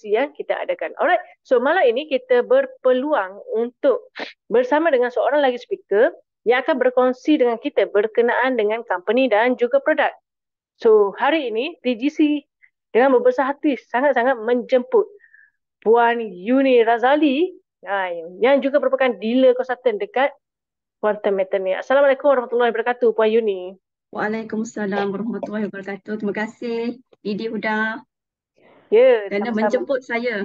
sesi yang kita adakan. Alright, so malam ini kita berpeluang untuk bersama dengan seorang lagi speaker yang akan berkongsi dengan kita berkenaan dengan company dan juga produk. So hari ini TGC dengan berbesar hati sangat-sangat menjemput Puan Yuni Razali yang juga merupakan dealer konsultan dekat Quantum Metania. Assalamualaikum warahmatullahi wabarakatuh, Puan Yuni. Waalaikumsalam warahmatullahi wabarakatuh. Terima kasih Didi Huda Ya, kerana sama-sama. menjemput saya.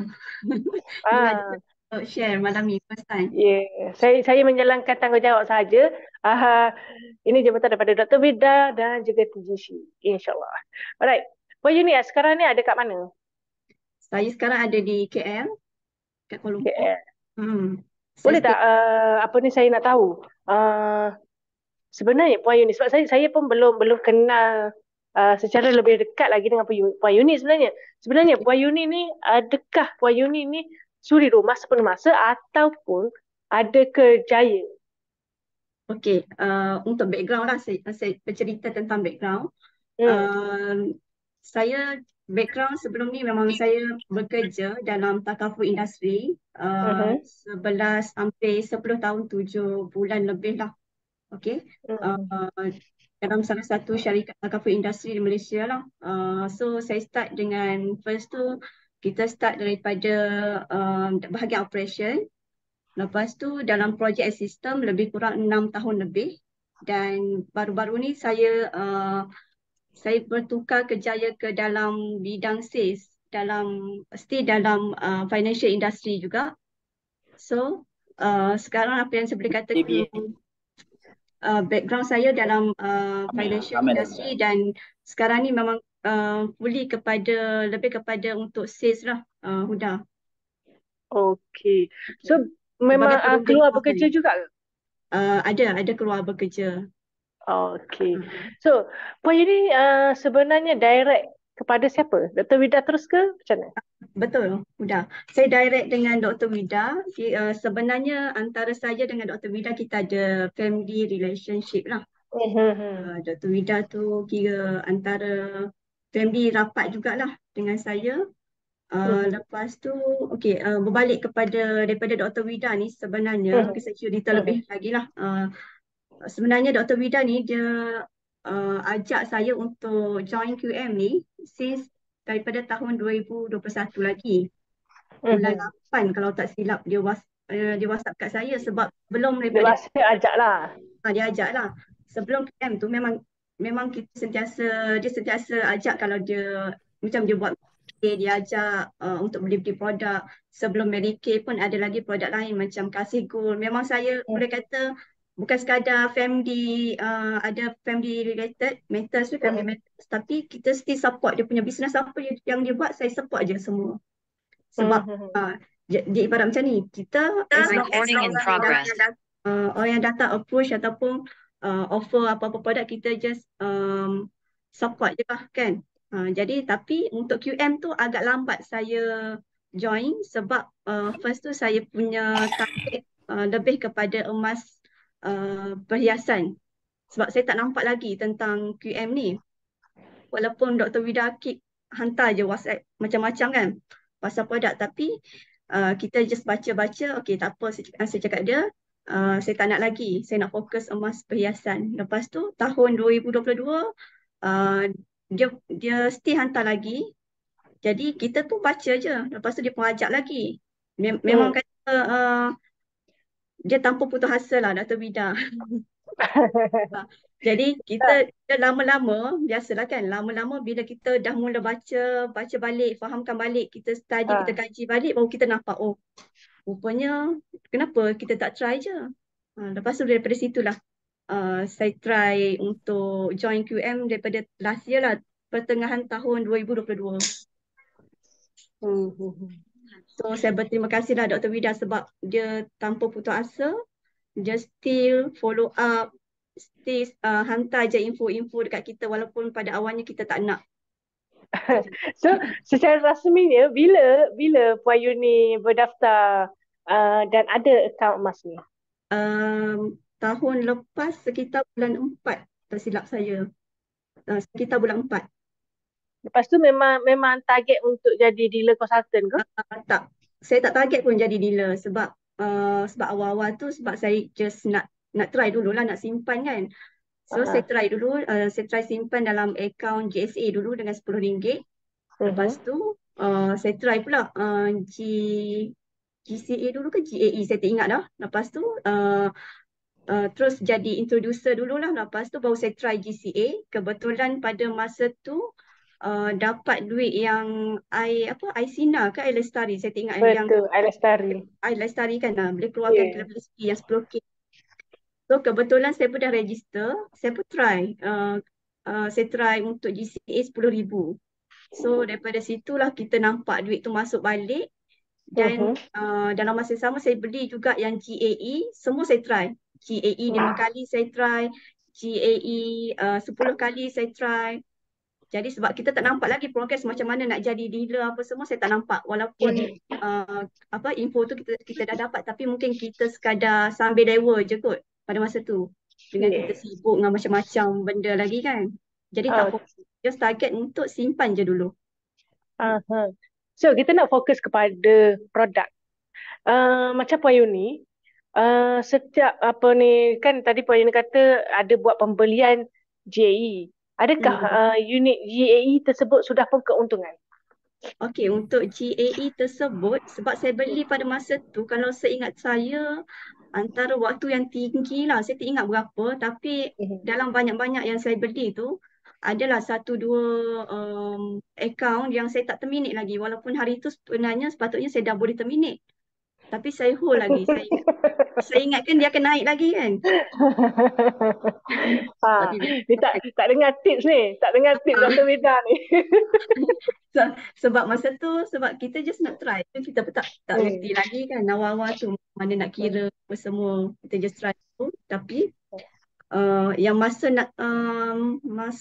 Ah, Mengajak untuk share malam ni first time. ya, saya menjalankan tanggungjawab saja. Ah, ini jabatan daripada Dr. Vida dan juga TGC, insyaAllah. Alright, Puan Yuni, sekarang ni ada kat mana? Saya sekarang ada di KL, kat Kuala Lumpur. KL. Saya Boleh stay. tak, apa ni saya nak tahu? Sebenarnya Puan Yuni, sebab saya pun belum belum kenal secara lebih dekat lagi dengan Puan Yuni sebenarnya. Sebenarnya Puan Yuni ni, adakah Puan Yuni ni suri rumah sepenuh masa ataupun ada kerjaya? Okey, untuk background lah, saya bercerita tentang background. Hmm. Uh, saya background sebelum ni memang saya bekerja dalam takaful industri Mhm. 11 hampir 10 tahun 7 bulan lebih lah. Okey. Mhm. Uh, dalam salah satu syarikat cover industri di Malaysia lah. So saya start dengan first tu kita start daripada bahagian operation. Lepas tu dalam project sistem lebih kurang 6 tahun lebih. Dan baru-baru ni saya bertukar kerjaya ke dalam bidang sales dalam financial industry juga. So sekarang apa yang saya boleh katakan background saya dalam financial industry dan sekarang ni memang fully lebih kepada untuk sales lah, Huda. Okey. So Okay. memang Sebagai perunding keluar bekerja company. juga ke? Ada keluar bekerja. Okey. Uh, So Puan Yuni sebenarnya direct kepada siapa? Dr. Vida terus ke? Macam mana? Betul, Huda. Saya direct dengan Dr. Vida. Sebenarnya antara saya dengan Dr. Vida kita ada family relationship lah. Mhm. Dr. Vida tu kira antara family rapat jugalah dengan saya. Mhm. Lepas tu, okey, berbalik daripada Dr. Vida ni sebenarnya, Mhm. okay, saya cerita Mhm. lebih lagi lah. Sebenarnya Dr. Vida ni dia ajak saya untuk join QM ni since daripada tahun 2021 lagi. Bulan Mhm. 8 kalau tak silap dia WhatsApp kat saya sebab belum Dia daripada rasa ajak lah. dia ajak lah. Sebelum QM tu memang dia sentiasa ajak kalau dia macam dia buat Medicare, dia ajak untuk beli-beli produk. Sebelum Medicare pun ada lagi produk lain macam Kasih Gold. Memang saya boleh kata bukan sekadar family ada family related matters tu family Mhm. matters tapi kita still support dia punya business apa yang dia buat, saya support je semua. Sebab Mhm. dia ibarat macam ni, kita as long as Recording in progress. orang yang datang approach ataupun offer apa-apa produk, kita just support je lah kan. Jadi tapi untuk QM tu agak lambat saya join sebab first tu saya punya target lebih kepada emas perhiasan. Sebab saya tak nampak lagi tentang QM ni. Walaupun Dr. Vida keep hantar je WhatsApp macam-macam kan pasal produk, tapi kita just baca-baca, okay tak apa, saya cakap dia, saya tak nak lagi, saya nak fokus emas perhiasan. Lepas tu tahun 2022 uh, dia dia still hantar lagi, jadi kita tu baca je, lepas tu dia pun ajak lagi. Memang Mhm. kata dia tanpa putus asa lah Dr. Vida. Ha, jadi kita lama-lama, biasalah kan, lama-lama bila kita dah mula baca balik, fahamkan balik, kita study, kita Ah. kaji balik, baru kita nampak, oh rupanya kenapa kita tak try je. Lepas tu daripada situlah saya try untuk join QM daripada last year lah, pertengahan tahun 2022. Mhm. So saya berterima kasih lah Dr. Vida sebab dia tanpa putus asa, dia still follow up, still hantar je info-info dekat kita walaupun pada awalnya kita tak nak. So secara rasminya bila bila Puan Yuni berdaftar dan ada akaun emas ni? Tahun lepas sekitar bulan 4 tak silap saya. Sekitar bulan 4. Lepas tu memang memang target untuk jadi dealer consultant ke? Tak, saya tak target pun jadi dealer sebab awal-awal tu sebab saya just nak try dulu lah, nak simpan kan. So saya Ha. try dulu, saya try simpan dalam akaun GSA dulu dengan RM10. Lepas Mhm. tu saya try pula GCA dulu ke GAE, saya tak ingat dah. Lepas tu terus jadi introducer dululah. Lepas tu baru saya try GCA. Kebetulan pada masa tu dapat duit yang iSina ke iLestari. Saya tak ingat yang Betul, I Lestari. iLestari kan, boleh keluarkan Yeah. kelebihan rezeki yang 10K. So kebetulan saya pun dah register, saya pun try. Saya try untuk GCA 10,000. So daripada situlah kita nampak duit tu masuk balik. Dan Mhm. dalam masa sama saya beli juga yang GAE, semua saya try. GAE 5 kali saya try, GAE 10 kali saya try. Jadi sebab kita tak nampak lagi progres macam mana nak jadi dealer apa semua, saya tak nampak. Walaupun uh, info tu kita dah dapat, tapi mungkin kita sekadar sambil lewa je kot pada masa tu. Dengan kita Yeah. sibuk dengan macam-macam benda lagi kan. Jadi tak Ah, fokus. Just target untuk simpan je dulu. aha. So kita nak fokus kepada produk. Macam Puan Yuni, setiap apa ni kan tadi Puan Yuni kata ada buat pembelian JE. Adakah Hmm. unit GAE tersebut sudah pun keuntungan? Okey, untuk GAE tersebut, sebab saya beli pada masa tu, kalau seingat saya, antara waktu yang tinggi lah, saya tak ingat berapa, tapi Mhm. dalam banyak-banyak yang saya beli tu, adalah satu dua account yang saya tak terminate lagi. Walaupun hari tu sebenarnya sepatutnya saya dah boleh terminate. Tapi saya hold lagi. Saya ingatkan dia akan naik lagi kan. ha, Sebab dia ni tak dengar tips ni, tak dengar tips Dr. Vida ni. sebab masa tu sebab kita just nak try tu, kita pun tak Hmm. reti lagi kan awal-awal tu mana nak kira apa semua, kita just try tu. Tapi yang masa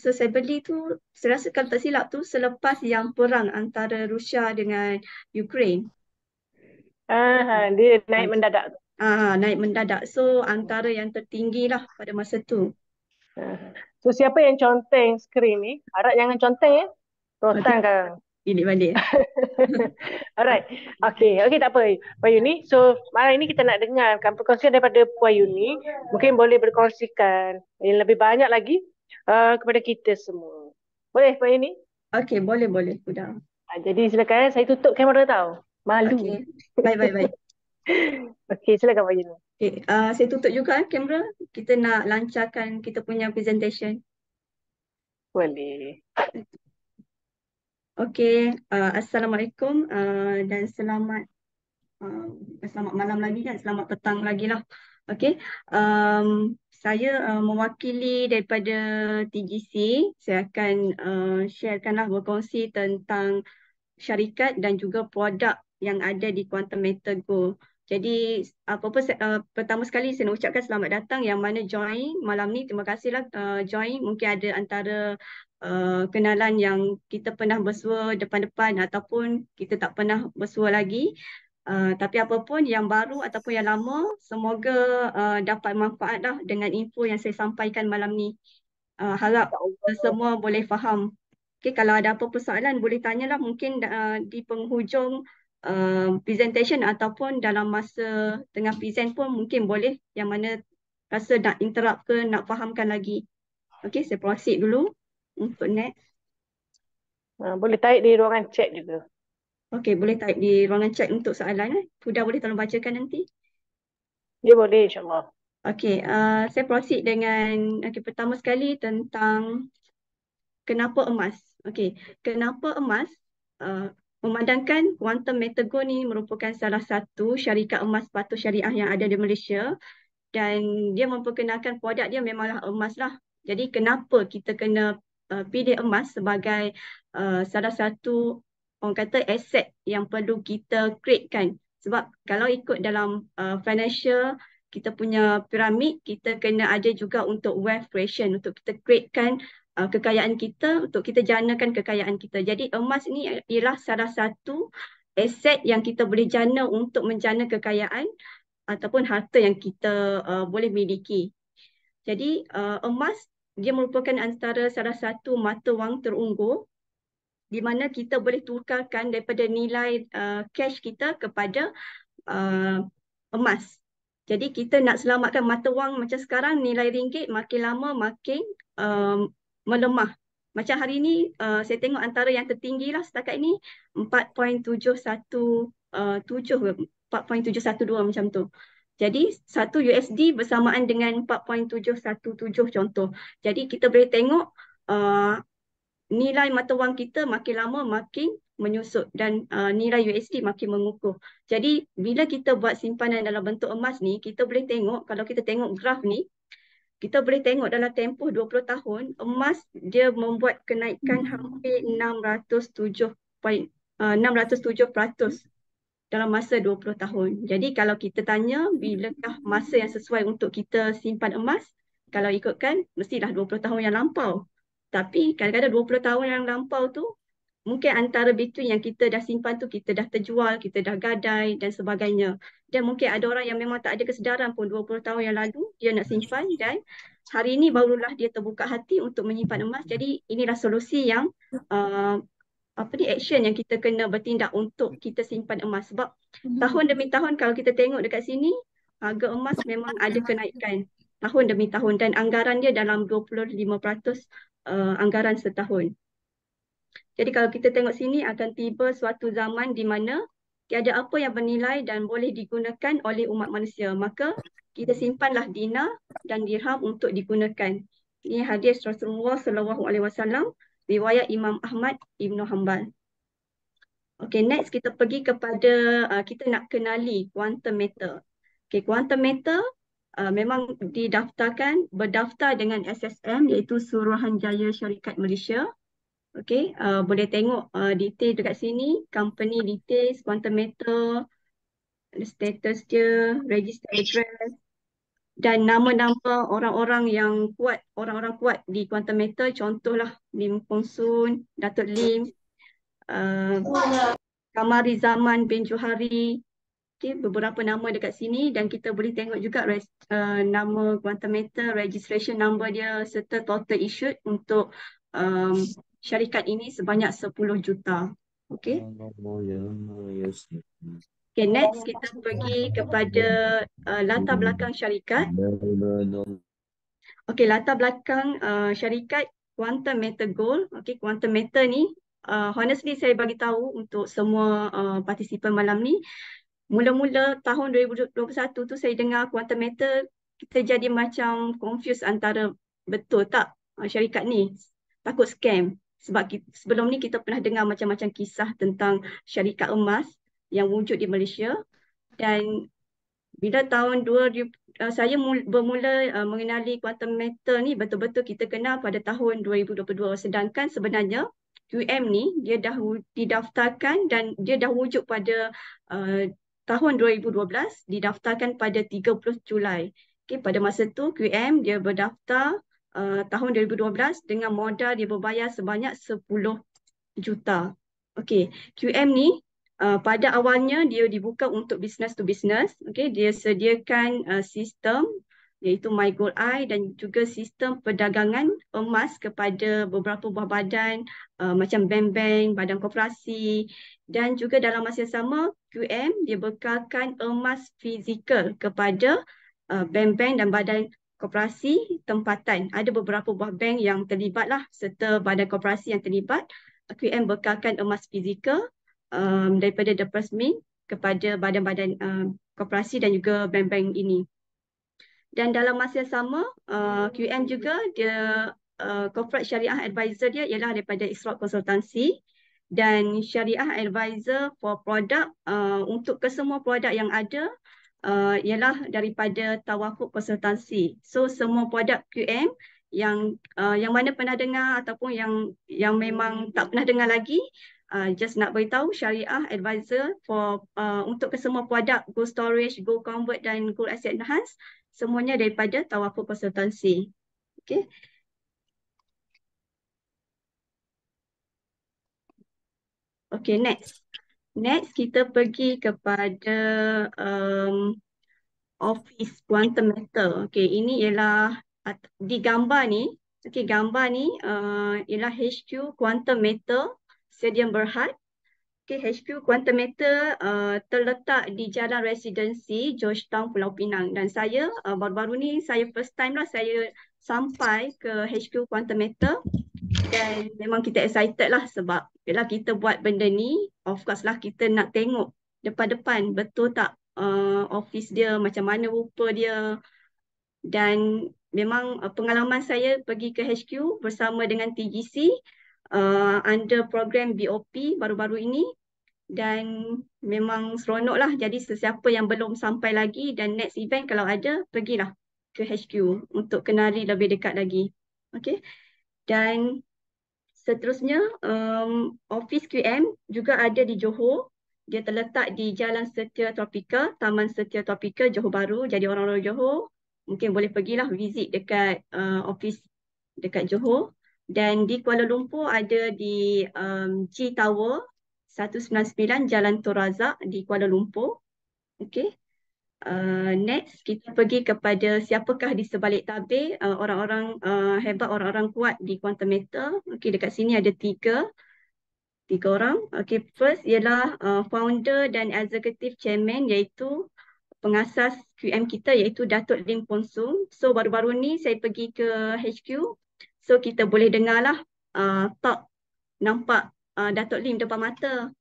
saya beli tu, saya rasa kalau tak silap tu selepas yang perang antara Rusia dengan Ukraine. Dia naik mendadak. Naik mendadak, so antara yang tertinggi lah pada masa tu. So siapa yang conteng skrin ni? Harap jangan conteng ya. Nanti Rotan kan. ini balik. Alright. Okay. Okay, tak apa. Puan Yuni. So, malam ini kita nak dengarkan perkongsian daripada Puan Yuni. Mungkin boleh berkongsikan yang lebih banyak lagi kepada kita semua. Boleh, Puan Yuni? Okey, boleh boleh sudah. Jadi, silakan. Saya tutup kamera tau. Okey, Malu. baik baik baik. Okay, silakan Puan Yuni. Okay, saya tutup juga kamera. Kita nak lancarkan kita punya presentation. Boleh. Okey, Assalamualaikum dan uh, selamat malam lagi kan, selamat petang lagi lah. Okey, saya mewakili daripada TGC. Saya akan sharekan lah, berkongsi tentang syarikat dan juga produk yang ada di Quantum Meter Go. Jadi apa-apa pertama sekali saya nak ucapkan selamat datang yang mana join malam ni. Terima kasihlah join. Mungkin ada antara kenalan yang kita pernah bersua depan-depan ataupun kita tak pernah bersua lagi. Tapi apapun yang baru ataupun yang lama, semoga dapat manfaat lah dengan info yang saya sampaikan malam ni. Harap kita InsyaAllah. semua boleh faham. Okay, kalau ada apa persoalan boleh tanyalah mungkin di penghujung presentation ataupun dalam masa tengah present pun mungkin boleh, yang mana rasa nak interrupt ke nak fahamkan lagi. Okay, saya proceed dulu untuk next. Boleh tarik di ruangan chat juga. Okay, boleh type di ruangan chat untuk soalan. Huda boleh tolong bacakan nanti. Dia boleh, insyaAllah. Okay, saya proceed dengan pertama sekali tentang kenapa emas. Okey, kenapa emas? Uh, Memandangkan Quantum Metago ni merupakan salah satu syarikat emas patuh syariah yang ada di Malaysia dan dia memperkenalkan produk dia memanglah emas lah. Jadi kenapa kita kena pilih emas sebagai salah satu, orang kata, aset yang perlu kita createkan. Sebab kalau ikut dalam financial kita punya piramid, kita kena ada juga untuk wealth creation, untuk kita createkan kekayaan kita, untuk kita janakan kekayaan kita. Jadi emas ni ialah salah satu aset yang kita boleh jana untuk menjana kekayaan ataupun harta yang kita boleh miliki. Jadi emas dia merupakan antara salah satu mata wang terunggul di mana kita boleh tukarkan daripada nilai cash kita kepada uh, emas. Jadi kita nak selamatkan mata wang macam sekarang nilai ringgit makin lama makin melemah. Macam hari ini saya tengok antara yang tertinggi lah setakat ini 4.717 ke 4.712 macam tu. Jadi 1 USD bersamaan dengan 4.717 contoh. Jadi kita boleh tengok nilai mata wang kita makin lama makin menyusut dan nilai USD makin mengukuh. Jadi bila kita buat simpanan dalam bentuk emas ni, kita boleh tengok, kalau kita tengok graf ni, kita boleh tengok dalam tempoh 20 tahun, emas dia membuat kenaikan hampir 607% dalam masa 20 tahun. Jadi kalau kita tanya bilakah masa yang sesuai untuk kita simpan emas, kalau ikutkan mestilah 20 tahun yang lampau. Tapi kadang-kadang 20 tahun yang lampau tu mungkin antara between yang kita dah simpan tu kita dah terjual, kita dah gadai dan sebagainya. Dan mungkin ada orang yang memang tak ada kesedaran pun 20 tahun yang lalu dia nak simpan dan hari ini barulah dia terbuka hati untuk menyimpan emas. Jadi inilah solusi yang uh, action yang kita kena bertindak untuk kita simpan emas. Sebab tahun demi tahun kalau kita tengok dekat sini harga emas memang ada kenaikan tahun demi tahun dan anggaran dia dalam 25% anggaran setahun. Jadi kalau kita tengok sini akan tiba suatu zaman di mana tiada apa yang bernilai dan boleh digunakan oleh umat manusia. Maka kita simpanlah dinar dan dirham untuk digunakan. Ini hadis Rasulullah SAW, riwayat Imam Ahmad Ibn Hanbal. Okay, next kita pergi kepada kita nak kenali quantum meter. Okay, quantum meter memang berdaftar dengan SSM iaitu Suruhanjaya Syarikat Malaysia. Okay, boleh tengok detail dekat sini, company details, quantum meter, status dia, register address dan nama-nama orang-orang yang kuat, orang-orang kuat di quantum meter, contohlah Lim Fong Soon, Datuk Lim, Kamari Zaman bin Johari. Okay, beberapa nama dekat sini dan kita boleh tengok juga nama quantum meter, registration number dia serta total issued untuk syarikat ini sebanyak 10 juta. Okay. Okay, next kita pergi kepada latar belakang syarikat. Okay, latar belakang syarikat Quantum Meter Gold. Okay, Quantum Meter ni honestly saya bagi tahu untuk semua partisipan malam ni. Mula-mula tahun 2021 tu saya dengar quantum meter, kita jadi macam confused antara betul tak syarikat ni. Takut scam. Sebab sebelum ni kita pernah dengar macam-macam kisah tentang syarikat emas yang wujud di Malaysia. Dan bila tahun 2000, saya bermula mengenali quantum meter ni betul-betul kita kenal pada tahun 2022. Sedangkan sebenarnya QM ni dia dah didaftarkan dan dia dah wujud pada tahun 2012, didaftarkan pada 30 Julai. Okay, pada masa tu QM dia berdaftar tahun 2012 dengan modal dia berbayar sebanyak 10 juta. Okay, QM ni pada awalnya dia dibuka untuk business to business. Okay, dia sediakan sistem iaitu My Gold Eye dan juga sistem perdagangan emas kepada beberapa buah badan macam bank-bank, badan koperasi dan juga dalam masa yang sama QM dia bekalkan emas fizikal kepada bank-bank dan badan koperasi tempatan. Ada beberapa buah bank yang terlibat lah serta badan koperasi yang terlibat. QM bekalkan emas fizikal daripada Depas Mint kepada badan-badan koperasi dan juga bank-bank ini. Dan dalam masa yang sama, QM juga dia corporate syariah advisor dia ialah daripada Ishraq Konsultansi dan syariah advisor for product untuk kesemua produk yang ada ialah daripada Tawafuk Konsultansi. So semua produk QM yang mana pernah dengar ataupun yang memang tak pernah dengar lagi, just nak beritahu syariah advisor for untuk kesemua produk gold storage, gold convert dan gold asset enhance semuanya daripada Tawafuk Konsultansi. Okay. Okay, next. Next kita pergi kepada office quantum meter. Okay, ini ialah di gambar ni. Okay, gambar ni ialah HQ quantum meter Stadium Berhad. Okay, HQ Quantum Matter terletak di Jalan Residensi, Georgetown, Pulau Pinang. Dan saya baru-baru ni saya first time lah saya sampai ke HQ Quantum Matter. Dan memang kita excited lah sebab bila kita buat benda ni, of course lah kita nak tengok depan-depan betul tak office dia, macam mana rupa dia. Dan memang pengalaman saya pergi ke HQ bersama dengan TGC under program BOP baru-baru ini, dan memang seronok lah. Jadi sesiapa yang belum sampai lagi dan next event kalau ada, pergilah ke HQ untuk kenali lebih dekat lagi. Okay. Dan seterusnya, office QM juga ada di Johor. Dia terletak di Jalan Setia Tropika, Taman Setia Tropika, Johor Bahru. Jadi orang-orang Johor mungkin boleh pergilah visit dekat office dekat Johor. Dan di Kuala Lumpur ada di G Tower 199 Jalan Tun Razak di Kuala Lumpur. Okay. Next, kita pergi kepada siapakah di sebalik tabir orang-orang hebat, orang-orang kuat di Quantum Matter. Okay, dekat sini ada tiga orang. Okay, first ialah founder dan executive chairman, iaitu pengasas QM kita, iaitu Datuk Lim Pon Sung. So baru-baru ni saya pergi ke HQ, so kita boleh dengarlah talk, nampak Datuk Lim depan mata.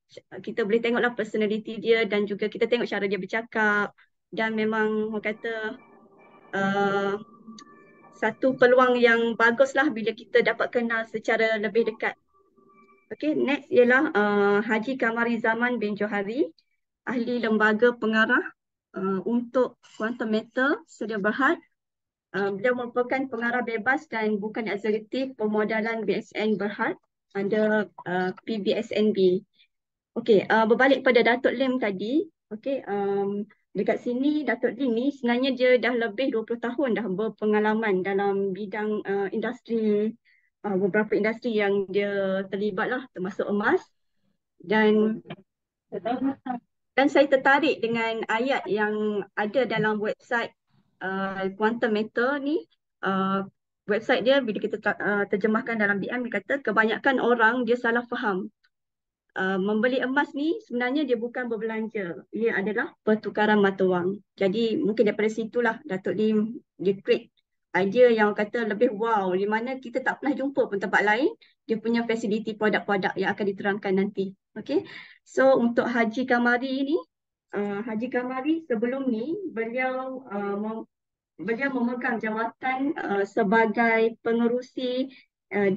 Kita boleh tengoklah personality dia dan juga kita tengok cara dia bercakap. Dan memang orang kata satu peluang yang bagus lah bila kita dapat kenal secara lebih dekat. Okay, next ialah Haji Kamari Zaman bin Johari, ahli lembaga pengarah untuk Quantum Matter Sedia Berhad. Beliau merupakan pengarah bebas dan bukan eksekutif pemodalan BSN Berhad under PBSNB. Okay, berbalik pada Datuk Lim tadi. Okay, dekat sini Datuk Lim ni sebenarnya dia dah lebih 20 tahun dah berpengalaman dalam bidang industri, beberapa industri yang dia terlibat lah, termasuk emas. Dan saya tertarik dengan ayat yang ada dalam website Quantum Matter ni. Website dia bila kita terjemahkan dalam BM, dia kata kebanyakan orang dia salah faham. Membeli emas ni sebenarnya dia bukan berbelanja, ia adalah pertukaran mata wang. Jadi mungkin daripada situlah Datuk Lim dia create idea yang kata lebih wow, di mana kita tak pernah jumpa pun tempat lain dia punya fasiliti produk-produk yang akan diterangkan nanti. Okay, so untuk Haji Kamari ni, Haji Kamari sebelum ni beliau memegang jawatan sebagai pengerusi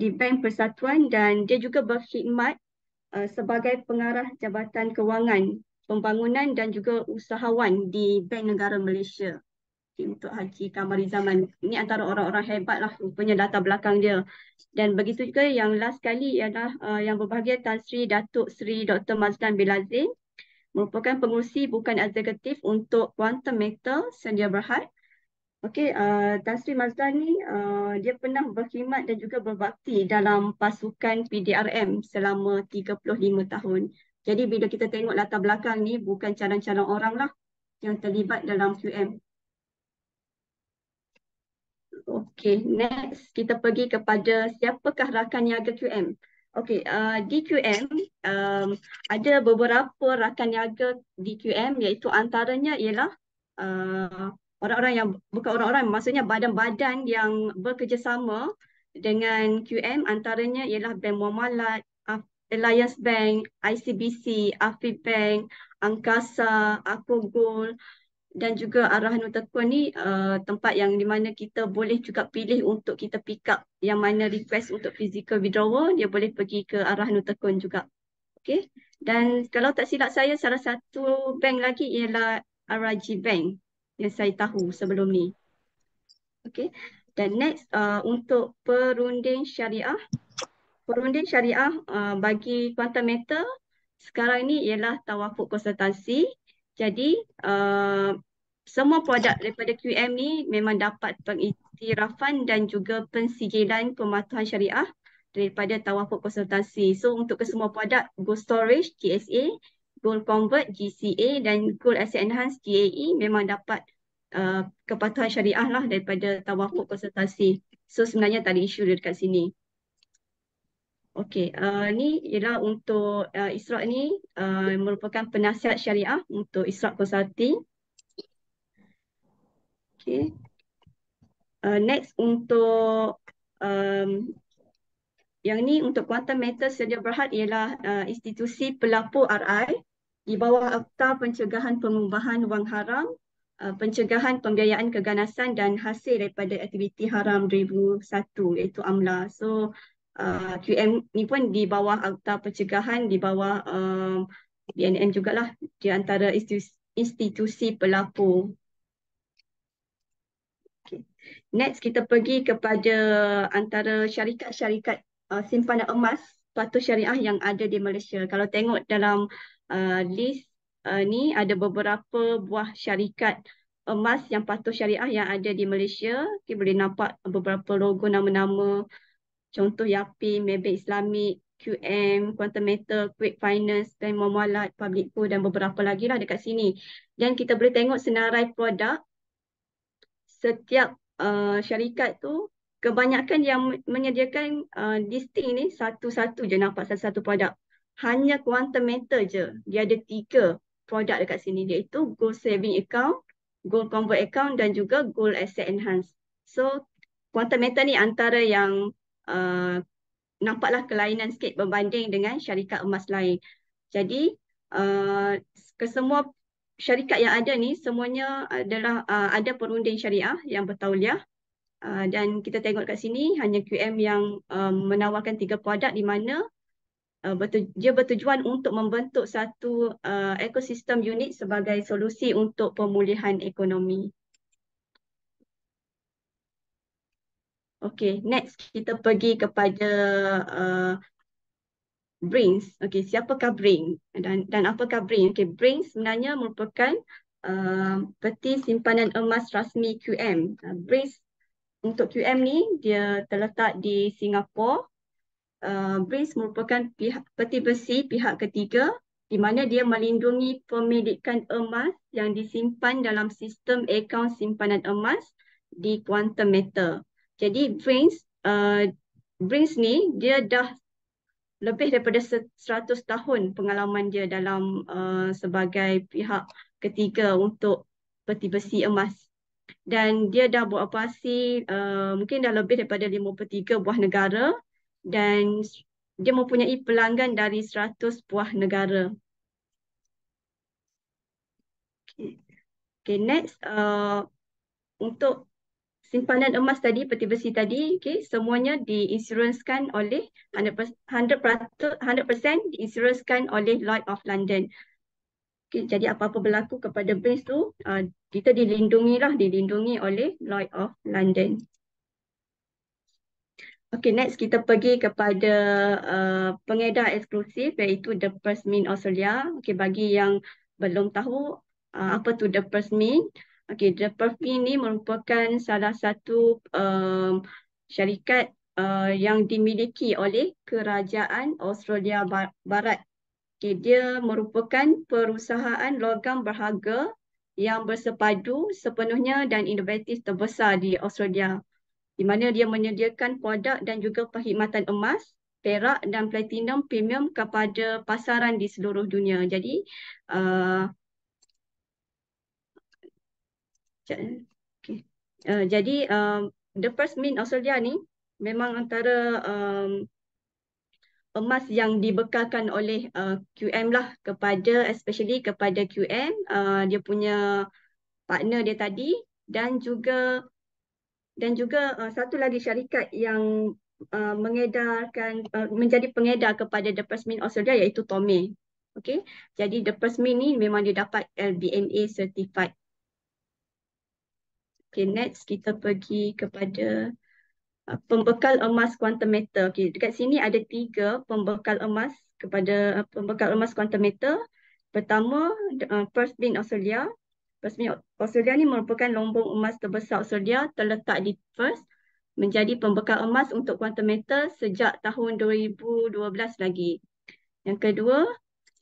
di Bank Persatuan, dan dia juga berkhidmat sebagai pengarah Jabatan Kewangan, Pembangunan dan juga usahawan di Bank Negara Malaysia. Untuk Haji Kamari Zaman, ini antara orang-orang hebat lah rupanya latar belakang dia. Dan begitu juga yang last kali ialah yang berbahagia Tan Sri Datuk Sri Dr. Mazlan bin Lazim, merupakan pengurusi bukan eksekutif untuk Quantum Matter Sedia Berhad. Okey, Tan Sri Mazlan ni dia pernah berkhidmat dan juga berbakti dalam pasukan PDRM selama 35 tahun. Jadi bila kita tengok latar belakang ni, bukan calon-calon orang lah yang terlibat dalam QM. Okey, next kita pergi kepada siapakah rakan niaga QM. Okey, di QM ada beberapa rakan niaga di QM, iaitu antaranya ialah orang-orang yang bukan orang-orang, maksudnya badan-badan yang bekerjasama dengan QM. Antaranya ialah Bank Muamalat, Alliance Bank, ICBC, Afib Bank, Angkasa, Aku Gold dan juga Arahan Tekun ni tempat yang di mana kita boleh juga pilih untuk kita pick up yang mana request untuk physical withdrawal, dia boleh pergi ke Arahan Tekun juga. Okay. Dan kalau tak silap saya, salah satu bank lagi ialah RRG Bank yang saya tahu sebelum ni. Okay. Dan next untuk perunding syariah. Perunding syariah bagi Quantum Matter sekarang ni ialah tawafuk konsultasi. Jadi semua produk daripada QM ni memang dapat pengiktirafan dan juga pensijilan pematuhan syariah daripada tawafuk konsultasi. So untuk kesemua produk, Gold Storage GSA, Gold Convert GCA dan Gold Asset Enhance GAE memang dapat kepatuhan syariah lah daripada tawafuk konsultasi. So sebenarnya tak ada isu dekat sini. Okey, ni ialah untuk Ishraq ni merupakan penasihat syariah untuk Ishraq Consulting. Okey. Next untuk um, yang ni untuk Quantum Metal Sedia Berhad ialah institusi pelapur RI di bawah Akta Pencegahan Pengubahan Wang Haram, Pencegahan Pembiayaan Keganasan dan Hasil daripada Aktiviti Haram 2001 iaitu AMLA. So QM ni pun di bawah Akta Pencegahan, di bawah BNN jugalah, di antara institusi pelapur. Okay. Next kita pergi kepada antara syarikat-syarikat simpanan emas patuh syariah yang ada di Malaysia. Kalau tengok dalam list ni ada beberapa buah syarikat emas yang patuh syariah yang ada di Malaysia. Okay, boleh nampak beberapa logo nama-nama, contoh Yapi, Maybank Islamic, QM, Quantum Metal, Quick Finance, Bank Muamalat, Public Co dan beberapa lagi lah dekat sini. Dan kita boleh tengok senarai produk setiap syarikat tu, kebanyakan yang menyediakan listing ni satu-satu je nampak satu-satu produk. Hanya Quantum Metal je, dia ada 3 produk dekat sini, iaitu Gold Saving Account, Gold Convert Account dan juga Gold Asset Enhance. So Quantum Metal ni antara yang nampaklah kelainan sikit berbanding dengan syarikat emas lain. Jadi kesemua syarikat yang ada ni semuanya adalah ada perunding syariah yang bertauliah, dan kita tengok kat sini hanya QM yang menawarkan 3 produk di mana dia bertujuan untuk membentuk satu ekosistem unik sebagai solusi untuk pemulihan ekonomi. Okay, next kita pergi kepada Brains. Okay, siapakah Brain dan apakah Brain? Okay, Brain sebenarnya merupakan peti simpanan emas rasmi QM. Brains untuk QM ni dia terletak di Singapura. Brains merupakan peti besi pihak ketiga di mana dia melindungi pemilikan emas yang disimpan dalam sistem akaun simpanan emas di Quantum Metal. Jadi Brains ni dia dah lebih daripada 100 tahun pengalaman dia dalam sebagai pihak ketiga untuk peti besi emas. Dan dia dah beroperasi mungkin dah lebih daripada 53 buah negara dan dia mempunyai pelanggan dari 100 buah negara. Okay, next untuk simpanan emas tadi, peti besi tadi, okay, semuanya diinsuransikan oleh 100% diinsuransikan oleh Lloyd of London. Okay, jadi apa-apa berlaku kepada Brains tu, kita dilindungi oleh Lloyd of London. Okay, next kita pergi kepada pengedar eksklusif iaitu The First Mint Australia. Okay, bagi yang belum tahu apa tu The First Mint. Okay, The First Mint ni merupakan salah satu syarikat yang dimiliki oleh Kerajaan Australia Barat. Okay, dia merupakan perusahaan logam berharga yang bersepadu sepenuhnya dan inovatif terbesar di Australia, di mana dia menyediakan produk dan juga perkhidmatan emas, perak dan platinum premium kepada pasaran di seluruh dunia. Jadi okay. Jadi The First Mint Australia ni memang antara emas yang dibekalkan oleh QM lah kepada, especially kepada QM, dia punya partner dia tadi, dan juga satu lagi syarikat yang mengedarkan menjadi pengedar kepada The First Mint Australia iaitu Tome. Okay, jadi The First Mint ni memang dia dapat LBMA certified. Okay, next kita pergi kepada pembekal emas Quantum Metal. Okay, dekat sini ada 3 pembekal emas kepada pembekal emas Quantum Metal. Pertama, First Mint Australia. First Mint Australia ni merupakan lombong emas terbesar Australia, terletak di Perth, menjadi pembekal emas untuk Quantum Metal sejak tahun 2012 lagi. Yang kedua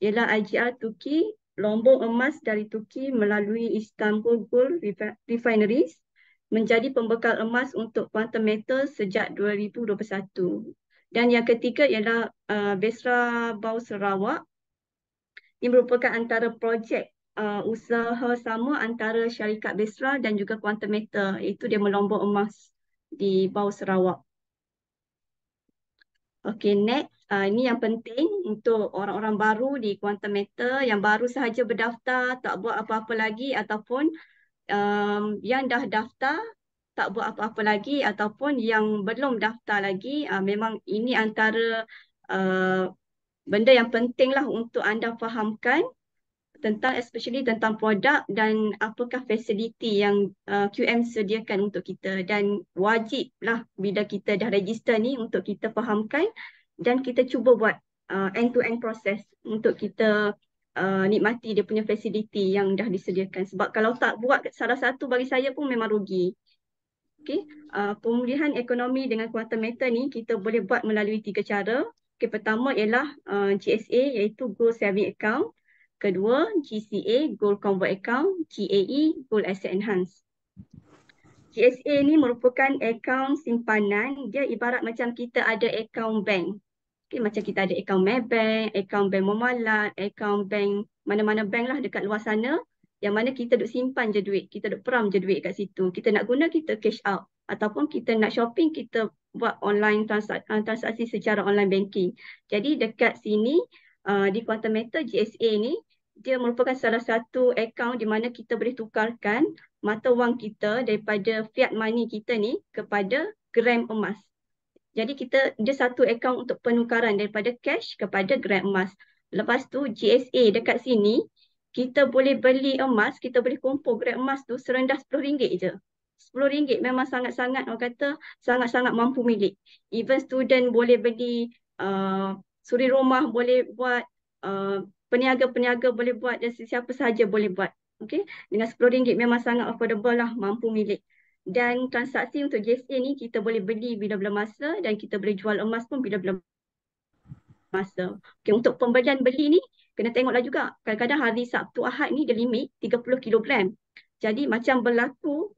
ialah IGR Turki, lombong emas dari Turki melalui Istanbul Gold Refineries, menjadi pembekal emas untuk Quantum Metal sejak 2021. Dan yang ketiga ialah Besra Bau Sarawak. Ini merupakan antara projek usaha sama antara syarikat Besra dan juga Quantum Metal, iaitu dia melombok emas di Bau Sarawak. Okey, next. Ini yang penting untuk orang-orang baru di Quantum Metal yang baru sahaja berdaftar, tak buat apa-apa lagi, ataupun yang dah daftar tak buat apa-apa lagi, ataupun yang belum daftar lagi. Memang ini antara uh, benda yang penting lah untuk anda fahamkan tentang, especially tentang produk dan apakah fasiliti yang QM sediakan untuk kita. Dan wajiblah bila kita dah register ni untuk kita fahamkan dan kita cuba buat end-to-end proses untuk kita nikmati dia punya fasiliti yang dah disediakan. Sebab kalau tak buat salah satu, bagi saya pun memang rugi. Okay. Pemulihan ekonomi dengan Quantum Metal ni kita boleh buat melalui 3 cara. Okay, pertama ialah GSA, iaitu Gold Saving Account. Kedua, GCA, Gold Convert Account. GAE, Gold Asset Enhance. GSA ni merupakan akaun simpanan. Dia ibarat macam kita ada akaun bank. Okay, macam kita ada akaun Maybank, akaun bank Mamalat, akaun bank mana-mana bank lah dekat luar sana, yang mana kita duk simpan je duit, kita duk peram je duit kat situ. Kita nak guna, kita cash out. Ataupun kita nak shopping, kita buat online transaksi secara online banking. Jadi dekat sini, di Quantum Metal GSA ni, dia merupakan salah satu akaun di mana kita boleh tukarkan mata wang kita daripada fiat money kita ni kepada gram emas. Jadi dia satu akaun untuk penukaran daripada cash kepada gram emas. Lepas tu GSA dekat sini, kita boleh beli emas, kita boleh kumpul gram emas tu serendah RM10 je. RM10 memang sangat-sangat, orang kata sangat-sangat mampu milik. Even student boleh beli, suri rumah boleh buat, peniaga-peniaga boleh buat, dan sesiapa sahaja boleh buat. Okay? Dengan RM10 memang sangat affordable lah, mampu milik. Dan transaksi untuk JSA ni kita boleh beli bila-bila masa dan kita boleh jual emas pun bila-bila masa. Okay, untuk pembelian beli ni kena tengoklah juga. Kadang-kadang hari Sabtu Ahad ni dia limit 30 kilogram. Jadi macam berlaku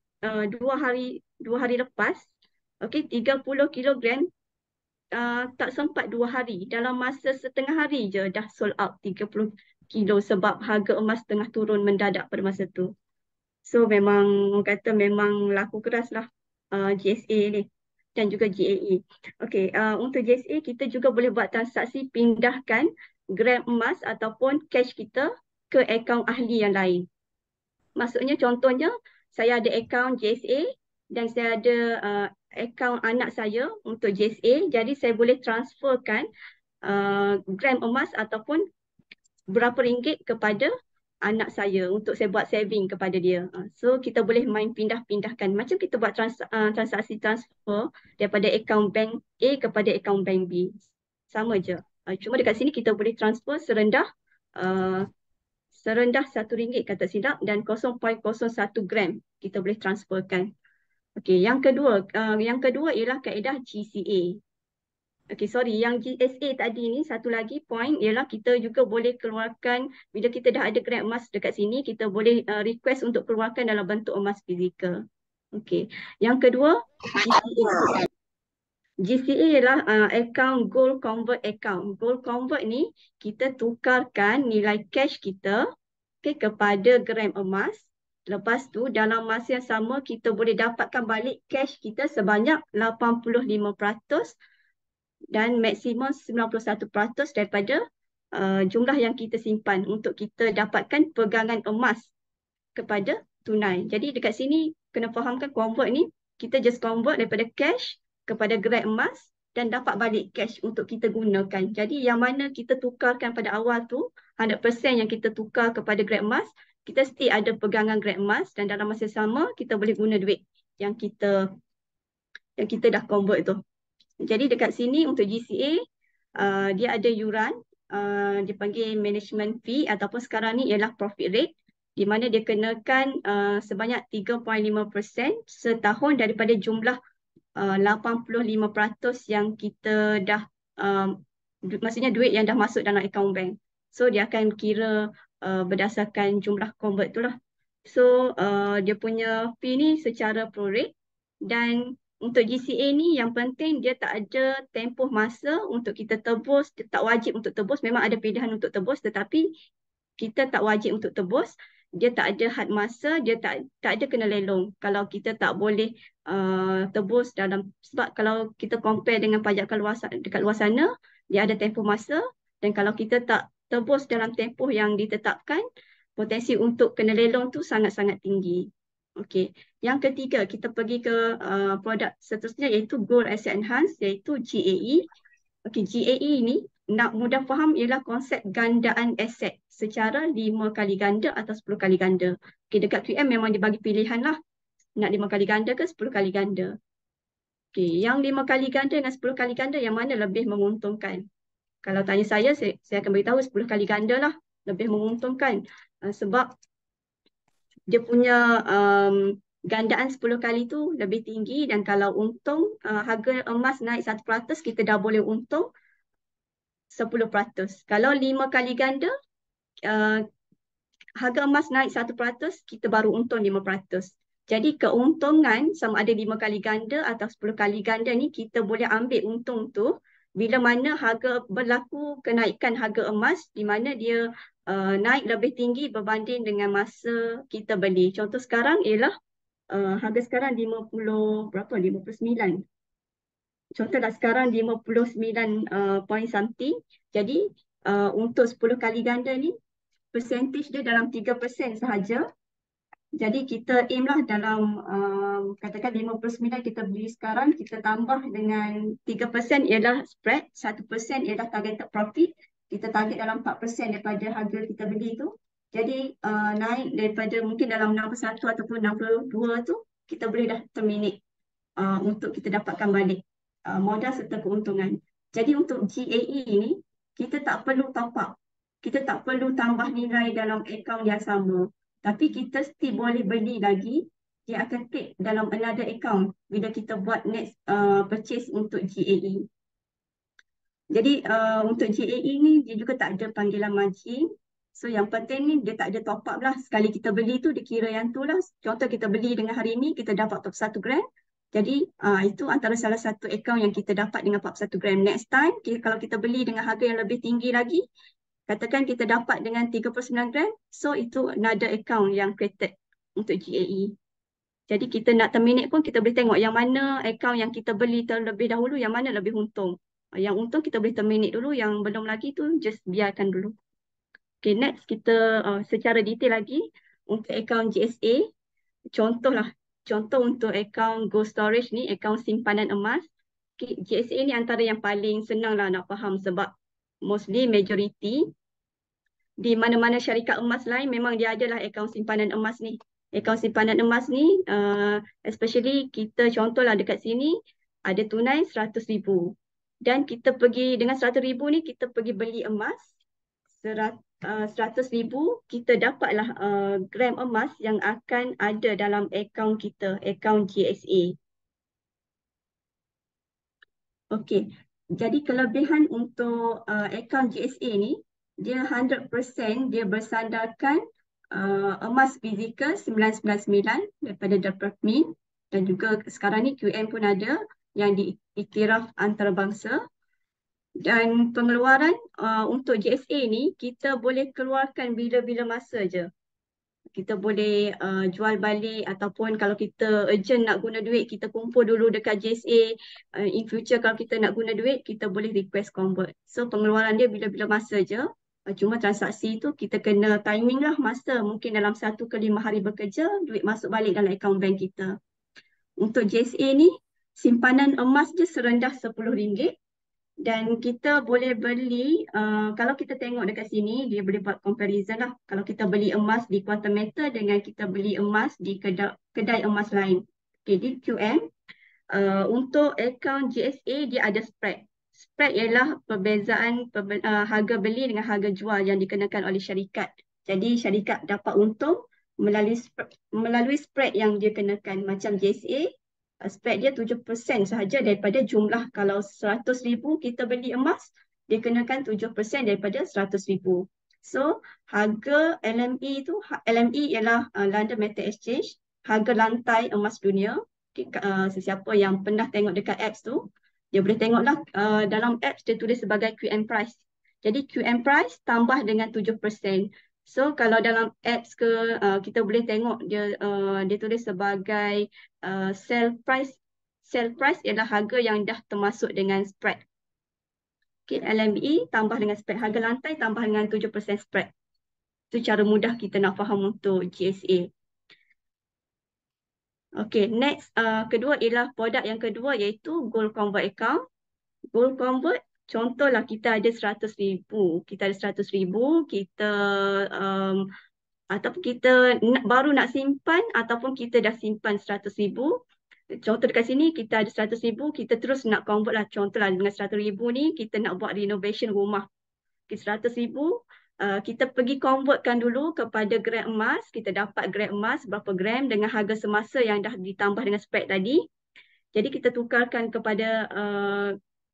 dua hari lepas, okay, 30 kilogram tak sempat 2 hari. Dalam masa setengah hari je dah sold out 30 kilo sebab harga emas tengah turun mendadak pada masa tu. So memang orang kata memang laku keras lah GSA ni dan juga GAE. Okay, untuk GSA kita juga boleh buat transaksi pindahkan gram emas ataupun cash kita ke akaun ahli yang lain. Maksudnya contohnya saya ada akaun GSA dan saya ada akaun anak saya untuk GSA. Jadi saya boleh transferkan gram emas ataupun berapa ringgit kepada anak saya untuk saya buat saving kepada dia. So kita boleh main pindah-pindahkan. Macam kita buat transaksi transfer daripada akaun bank A kepada akaun bank B. Sama je. Cuma dekat sini kita boleh transfer serendah RM1 kata silap dan 0.01 gram kita boleh transferkan. Okey, yang kedua ialah kaedah GCA. Okay, sorry. Yang GSA tadi ni satu lagi point ialah kita juga boleh keluarkan, bila kita dah ada gram emas dekat sini, kita boleh request untuk keluarkan dalam bentuk emas fizikal. Okay. Yang kedua, GCA. GCA ialah account Gold Convert account. Gold Convert ni kita tukarkan nilai cash kita kepada gram emas. Lepas tu dalam masa yang sama kita boleh dapatkan balik cash kita sebanyak 85% dan maksimum 91% daripada jumlah yang kita simpan untuk kita dapatkan pegangan emas kepada tunai. Jadi dekat sini kena fahamkan convert ni, kita just convert daripada cash kepada gram emas dan dapat balik cash untuk kita gunakan. Jadi yang mana kita tukarkan pada awal tu, 100% yang kita tukar kepada gram emas, kita still ada pegangan gram emas dan dalam masa sama kita boleh guna duit yang kita dah convert tu. Jadi dekat sini untuk GCA, dia ada yuran, dipanggil management fee ataupun sekarang ni ialah profit rate, di mana dia kenakan sebanyak 3.5% setahun daripada jumlah 85% yang kita dah, maksudnya duit yang dah masuk dalam akaun bank. So dia akan kira berdasarkan jumlah convert tu lah. So dia punya fee ni secara prorate dan untuk GCA ni yang penting dia tak ada tempoh masa untuk kita tebus, dia tak wajib untuk tebus, memang ada pilihan untuk tebus tetapi kita tak wajib untuk tebus, dia tak ada had masa, dia tak ada kena lelong. Kalau kita tak boleh tebus dalam, sebab kalau kita compare dengan pajakan dekat luar sana, dia ada tempoh masa dan kalau kita tak tebus dalam tempoh yang ditetapkan, potensi untuk kena lelong tu sangat-sangat tinggi. Okey. Yang ketiga, kita pergi ke produk seterusnya iaitu Gold Asset Enhance iaitu GAE. Okey, GAE ni nak mudah faham ialah konsep gandaan aset secara 5 kali ganda atau 10 kali ganda. Okey, dekat QM memang dibagi pilihan lah. Nak 5 kali ganda ke 10 kali ganda. Okey, yang 5 kali ganda dengan 10 kali ganda yang mana lebih menguntungkan? Kalau tanya saya akan beritahu 10 kali ganda lah lebih menguntungkan. Sebab dia punya gandaan 10 kali tu lebih tinggi dan kalau untung harga emas naik 1%, kita dah boleh untung 10%. Kalau 5 kali ganda, harga emas naik 1%, kita baru untung 5%. Jadi keuntungan sama ada 5 kali ganda atau 10 kali ganda ni kita boleh ambil untung tu bila mana harga berlaku kenaikan harga emas di mana dia naik lebih tinggi berbanding dengan masa kita beli. Contoh sekarang ialah harga sekarang 50 berapa? 59. Contohlah sekarang 59 point something. Jadi untuk 10 kali ganda ni percentage dia dalam 3% sahaja. Jadi kita aim lah dalam katakan 59 kita beli sekarang, kita tambah dengan 3% ialah spread, 1% ialah targeted profit. Kita target dalam 4% daripada harga kita beli tu. Jadi naik daripada mungkin dalam 61 ataupun 62 tu, kita boleh dah terminate untuk kita dapatkan balik modal serta keuntungan. Jadi untuk GAE ni, kita tak perlu top up. Kita tak perlu tambah nilai dalam akaun yang sama. Tapi kita still boleh beli lagi. Dia akan take dalam another account bila kita buat next purchase untuk GAE. Jadi untuk GAE ni dia juga tak ada panggilan margin. So yang penting ni dia tak ada top up lah. Sekali kita beli tu dia kira yang tu lah. Contoh kita beli dengan hari ni kita dapat 41 gram. Jadi itu antara salah satu akaun yang kita dapat dengan 41 gram. Next time kalau kita beli dengan harga yang lebih tinggi lagi, katakan kita dapat dengan 39 gram. So itu another account yang created untuk GAE. Jadi kita nak terminate pun kita boleh tengok yang mana akaun yang kita beli terlebih dahulu yang mana lebih untung. Yang untung kita boleh terminate dulu, yang belum lagi tu just biarkan dulu. Okay, next kita secara detail lagi untuk akaun GSA. Contoh untuk akaun Gold Storage ni, akaun simpanan emas. Okay, GSA ni antara yang paling senang lah nak faham sebab mostly majority di mana-mana syarikat emas lain memang dia adalah akaun simpanan emas ni. Akaun simpanan emas ni, especially kita contohlah dekat sini ada tunai 100,000. Dan kita pergi dengan 100,000 ni kita pergi beli emas 100,000, kita dapatlah gram emas yang akan ada dalam akaun kita, akaun GSA. Okey, jadi kelebihan untuk akaun GSA ni, dia 100% dia bersandarkan emas fizikal 999 daripada Department dan juga sekarang ni QM pun ada yang diiktiraf antarabangsa. Dan pengeluaran untuk GSA ni kita boleh keluarkan bila-bila masa je. Kita boleh jual balik ataupun kalau kita urgent nak guna duit, kita kumpul dulu dekat GSA. In future kalau kita nak guna duit, kita boleh request convert. So pengeluaran dia bila-bila masa je. Cuma transaksi tu kita kena timing lah masa. Mungkin dalam 1 ke 5 hari bekerja, duit masuk balik dalam akaun bank kita. Untuk GSA ni, simpanan emas je serendah RM10. Dan kita boleh beli, kalau kita tengok dekat sini, dia boleh buat comparison lah. Kalau kita beli emas di Quantum Metal dengan kita beli emas di kedai emas lain. Okay, di QM, untuk akaun GSA dia ada spread. Spread ialah perbezaan harga beli dengan harga jual yang dikenakan oleh syarikat. Jadi syarikat dapat untung melalui spread yang dia kenakan. Macam GSA, spread dia 7% sahaja daripada jumlah. Kalau 100,000 kita beli emas, dia kenakan 7% daripada 100,000. So, harga LME tu, LME ialah London Metal Exchange, harga lantai emas dunia. Sesiapa yang pernah tengok dekat apps tu, dia boleh tengoklah dalam apps dia tulis sebagai QM price. Jadi QM price tambah dengan 7%. So kalau dalam apps ke kita boleh tengok dia tulis sebagai sell price. Sell price ialah harga yang dah termasuk dengan spread. Okay, LME tambah dengan spread. Harga lantai tambah dengan 7% spread. Itu cara mudah kita nak faham untuk GSA. Okay, next kedua ialah produk yang kedua iaitu Gold Convert Account. Gold Convert, contohlah kita ada 100,000. Kita ada 100,000, ataupun kita baru nak simpan ataupun kita dah simpan 100,000. Contoh dekat sini kita ada 100,000, kita terus nak convert lah. Contohlah dengan 100,000 ni kita nak buat renovation rumah. 100,000, kita pergi convertkan dulu kepada gram emas. Kita dapat gram emas berapa gram dengan harga semasa yang dah ditambah dengan spread tadi. Jadi kita tukarkan kepada,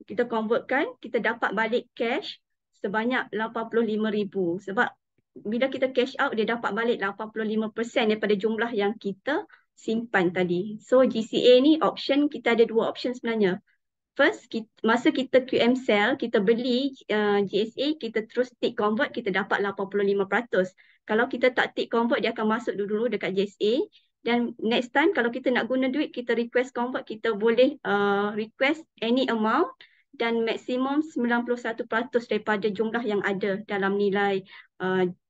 kita convertkan, kita dapat balik cash sebanyak 85,000. Sebab bila kita cash out, dia dapat balik 85% daripada jumlah yang kita simpan tadi. So GCA ni option, kita ada dua option sebenarnya. First, masa kita QM sell, kita beli GSA, kita terus tick convert, kita dapat 85%. Kalau kita tak tick convert, dia akan masuk dulu dekat GSA. Dan next time, kalau kita nak guna duit, kita request convert, kita boleh request any amount dan maksimum 91% daripada jumlah yang ada dalam nilai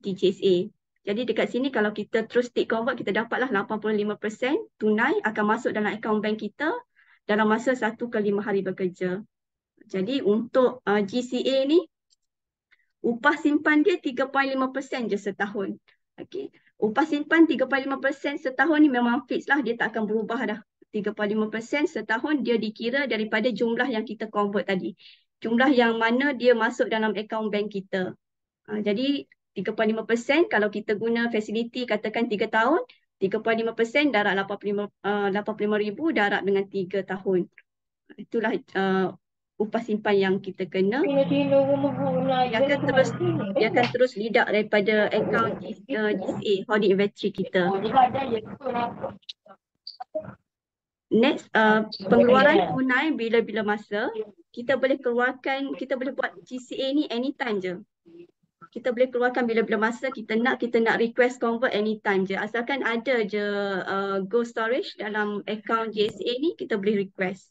di GSA. Jadi dekat sini, kalau kita terus tick convert, kita dapatlah 85% tunai akan masuk dalam akaun bank kita dalam masa 1 ke 5 hari bekerja. Jadi untuk GCA ni, upah simpan dia 3.5% je setahun. Okay. Upah simpan 3.5% setahun ni memang fix lah, dia tak akan berubah dah. 3.5% setahun dia dikira daripada jumlah yang kita convert tadi. Jumlah yang mana dia masuk dalam akaun bank kita. Jadi 3.5% kalau kita guna fasiliti katakan 3 tahun, 3.5% darab 85,000 darab dengan 3 tahun. Itulah upah simpan yang kita kena. Dia akan terus lidak daripada akaun GCA, holding inventory kita. Next, pengeluaran tunai bila-bila masa. Kita boleh keluarkan, kita boleh buat GCA ni anytime je. Kita boleh keluarkan bila-bila masa kita nak request convert anytime je. Asalkan ada je gold storage dalam account GSA ni, kita boleh request.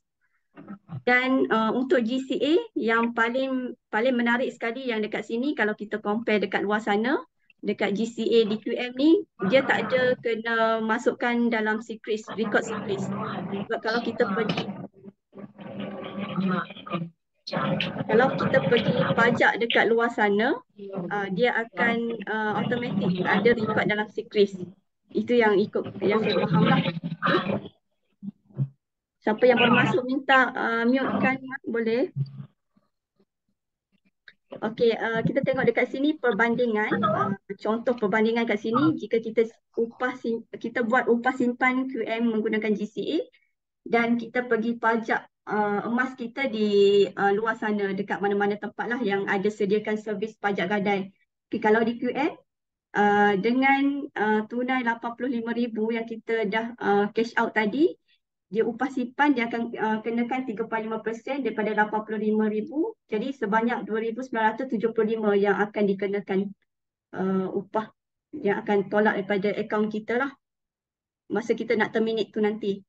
Dan untuk GCA yang paling menarik sekali yang dekat sini, kalau kita compare dekat luar sana, dekat GCA di QM ni, dia tak ada kena masukkan dalam secret, record secret. Sebab kalau kita pergi pajak dekat luar sana, dia akan automatic ada record dalam secret. Itu yang saya faham lah. Siapa yang baru masuk minta mute kan, boleh. Okey, kita tengok dekat sini perbandingan. Contoh perbandingan kat sini, jika kita buat upah simpan QM menggunakan GCA dan kita pergi pajak emas kita di luar sana dekat mana-mana tempat lah yang ada sediakan servis pajak gadai. Okay, kalau di QM dengan tunai 85,000 yang kita dah cash out tadi, dia upah simpan dia akan kenakan 3.5% daripada 85,000. Jadi sebanyak 2,975 yang akan dikenakan upah yang akan tolak daripada akaun kita lah masa kita nak terminate tu nanti.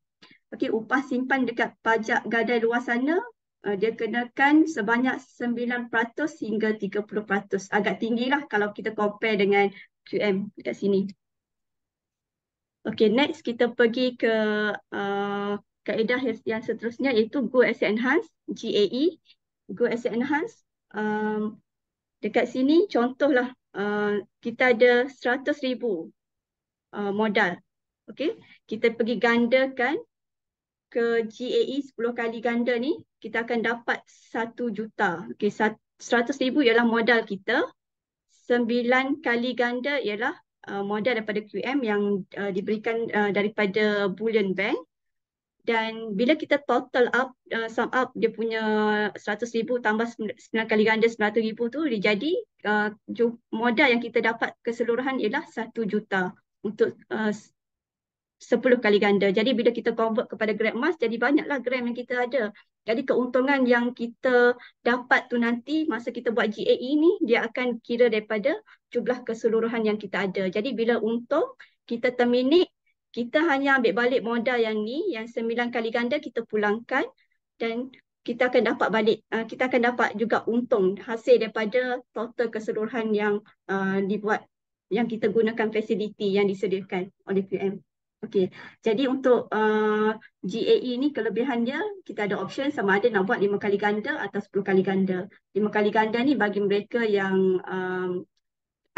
Okey, upah simpan dekat pajak gadai luar sana dia kenakan sebanyak 9% hingga 30%. Agak tinggilah kalau kita compare dengan QM dekat sini. Okey, next kita pergi ke kaedah yang seterusnya iaitu Gold Asset Enhance, GAE. Gold Asset Enhance, dekat sini contohlah kita ada 100,000 modal. Okey, kita pergi gandakan ke GAE 10 kali ganda ni, kita akan dapat 1 juta. Okey, 100,000 ialah modal kita. 9 kali ganda ialah modal daripada QM yang diberikan daripada Bullion Bank. Dan bila kita total up, sum up dia punya 100,000 tambah 9 kali ganda 900,000 tu, dia jadi modal yang kita dapat keseluruhan ialah 1 juta untuk 10 kali ganda. Jadi bila kita convert kepada gram emas, jadi banyaklah gram yang kita ada. Jadi keuntungan yang kita dapat tu nanti masa kita buat GAE ni, dia akan kira daripada jumlah keseluruhan yang kita ada. Jadi bila untung, kita terminate, kita hanya ambil balik modal yang ni, yang 9 kali ganda kita pulangkan dan kita akan dapat balik, kita akan dapat juga untung hasil daripada total keseluruhan yang dibuat, yang kita gunakan fasiliti yang disediakan oleh QM. Okey, jadi untuk GAE ni kelebihan dia, kita ada option sama ada nak buat 5 kali ganda atau 10 kali ganda. 5 kali ganda ni bagi mereka yang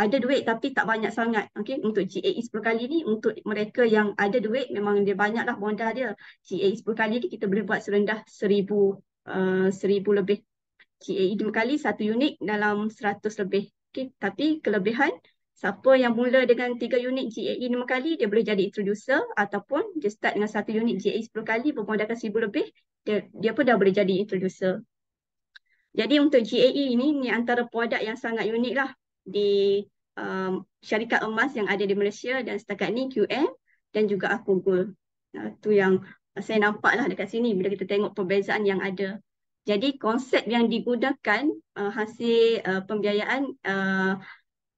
ada duit tapi tak banyak sangat. Okey, untuk GAE 10 kali ni untuk mereka yang ada duit, memang dia banyaklah modal dia. GAE 10 kali ni kita boleh buat serendah 1000 lebih. GAE 5 kali satu unit dalam 100 lebih. Okey, tapi kelebihan siapa yang mula dengan 3 unit GAE 5 kali, dia boleh jadi introducer, ataupun dia start dengan satu unit GAE 10 kali bermodalkan 1000 lebih, dia pun dah boleh jadi introducer. Jadi untuk GAE ni antara produk yang sangat unik lah di syarikat emas yang ada di Malaysia, dan setakat ni QM dan juga Aku Gold. Tu yang saya nampak lah dekat sini bila kita tengok perbezaan yang ada. Jadi konsep yang digunakan hasil pembiayaan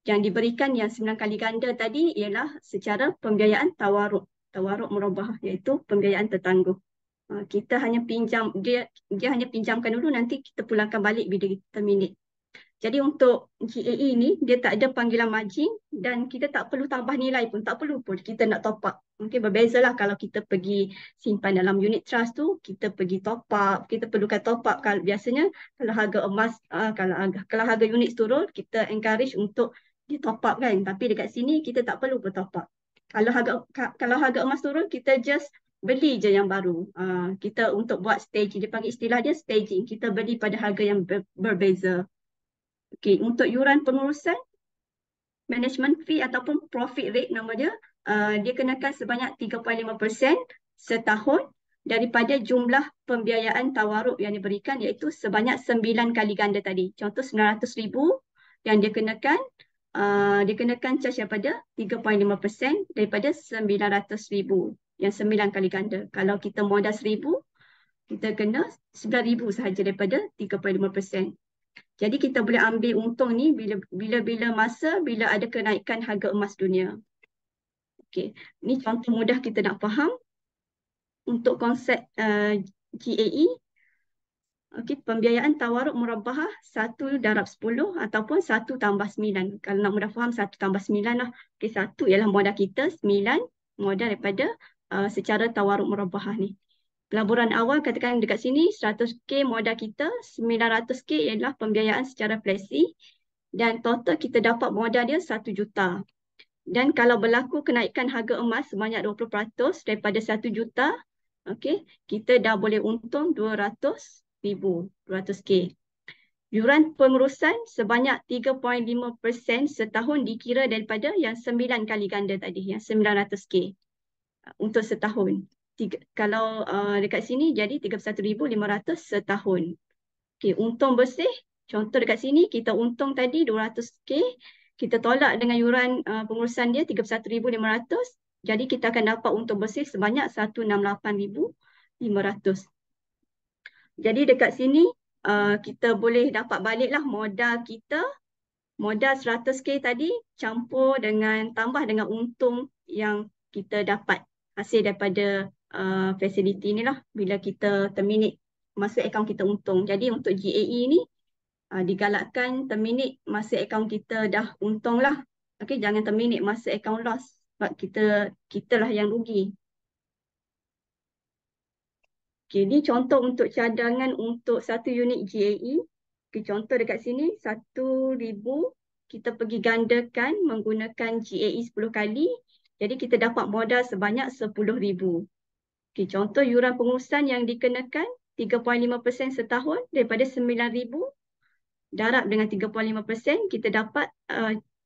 yang diberikan yang 9 kali ganda tadi ialah secara pembiayaan tawaruk. Tawaruk murabahah, iaitu pembiayaan tertangguh. Kita hanya pinjam, dia hanya pinjamkan dulu, nanti kita pulangkan balik bila kita terminate. Jadi untuk GAE ni, dia tak ada panggilan margin dan kita tak perlu tambah nilai pun, tak perlu pun kita nak top up. Mungkin berbezalah kalau kita pergi simpan dalam unit trust tu, kita pergi top up, kita perlukan top up. Biasanya kalau harga emas, kalau harga unit turun, kita encourage untuk di top up kan. Tapi dekat sini kita tak perlu top up. Kalau harga emas turun, kita just beli je yang baru. Kita untuk buat staging, dia panggil istilah dia staging. Kita beli pada harga yang berbeza. Okay, untuk yuran pengurusan, management fee ataupun profit rate nama dia, dia kenakan sebanyak 3.5% setahun daripada jumlah pembiayaan tawaruk yang diberikan, iaitu sebanyak 9 kali ganda tadi. Contoh 900,000 yang dia kenakan charge daripada 3.5% daripada 900,000 yang 9 kali ganda. Kalau kita modal 1,000, kita kena 9,000 sahaja daripada 3.5%. Jadi kita boleh ambil untung ni bila masa bila ada kenaikan harga emas dunia. Okey, ni contoh mudah kita nak faham untuk konsep GAE. Okey, pembiayaan tawaruk murabahah 1/10 ataupun 1/9. Kalau nak mudah faham 1/9 lah. Okey, 1 ialah modal kita, 9 modal daripada secara tawaruk murabahah ni. Pelaburan awal katakan dekat sini 100k modal kita, 900k ialah pembiayaan secara flexi dan total kita dapat modal dia 1 juta. Dan kalau berlaku kenaikan harga emas sebanyak 20% daripada 1 juta, okey, kita dah boleh untung 200,000, 200k. Yuran pengurusan sebanyak 3.5% setahun dikira daripada yang 9 kali ganda tadi, yang 900k untuk setahun. Kalau dekat sini jadi 31,500 setahun. Okay, untung bersih, contoh dekat sini kita untung tadi 200k, kita tolak dengan yuran pengurusan dia 31,500, jadi kita akan dapat untung bersih sebanyak 168,500. Jadi dekat sini kita boleh dapat baliklah modal kita, modal 100k tadi campur dengan tambah dengan untung yang kita dapat hasil daripada fasiliti ni lah bila kita terminate masa akaun kita untung. Jadi untuk GAE ni digalakkan terminate masa akaun kita dah untung lah. Okay, jangan terminate masa akaun loss sebab kita lah yang rugi. Okay, ni contoh untuk cadangan untuk satu unit GAE. Okay, contoh dekat sini 1,000 kita pergi gandakan menggunakan GAE 10 kali. Jadi kita dapat modal sebanyak 10,000. Okay, contoh yuran pengurusan yang dikenakan 3.5% setahun daripada 9,000, darab dengan 3.5%, kita dapat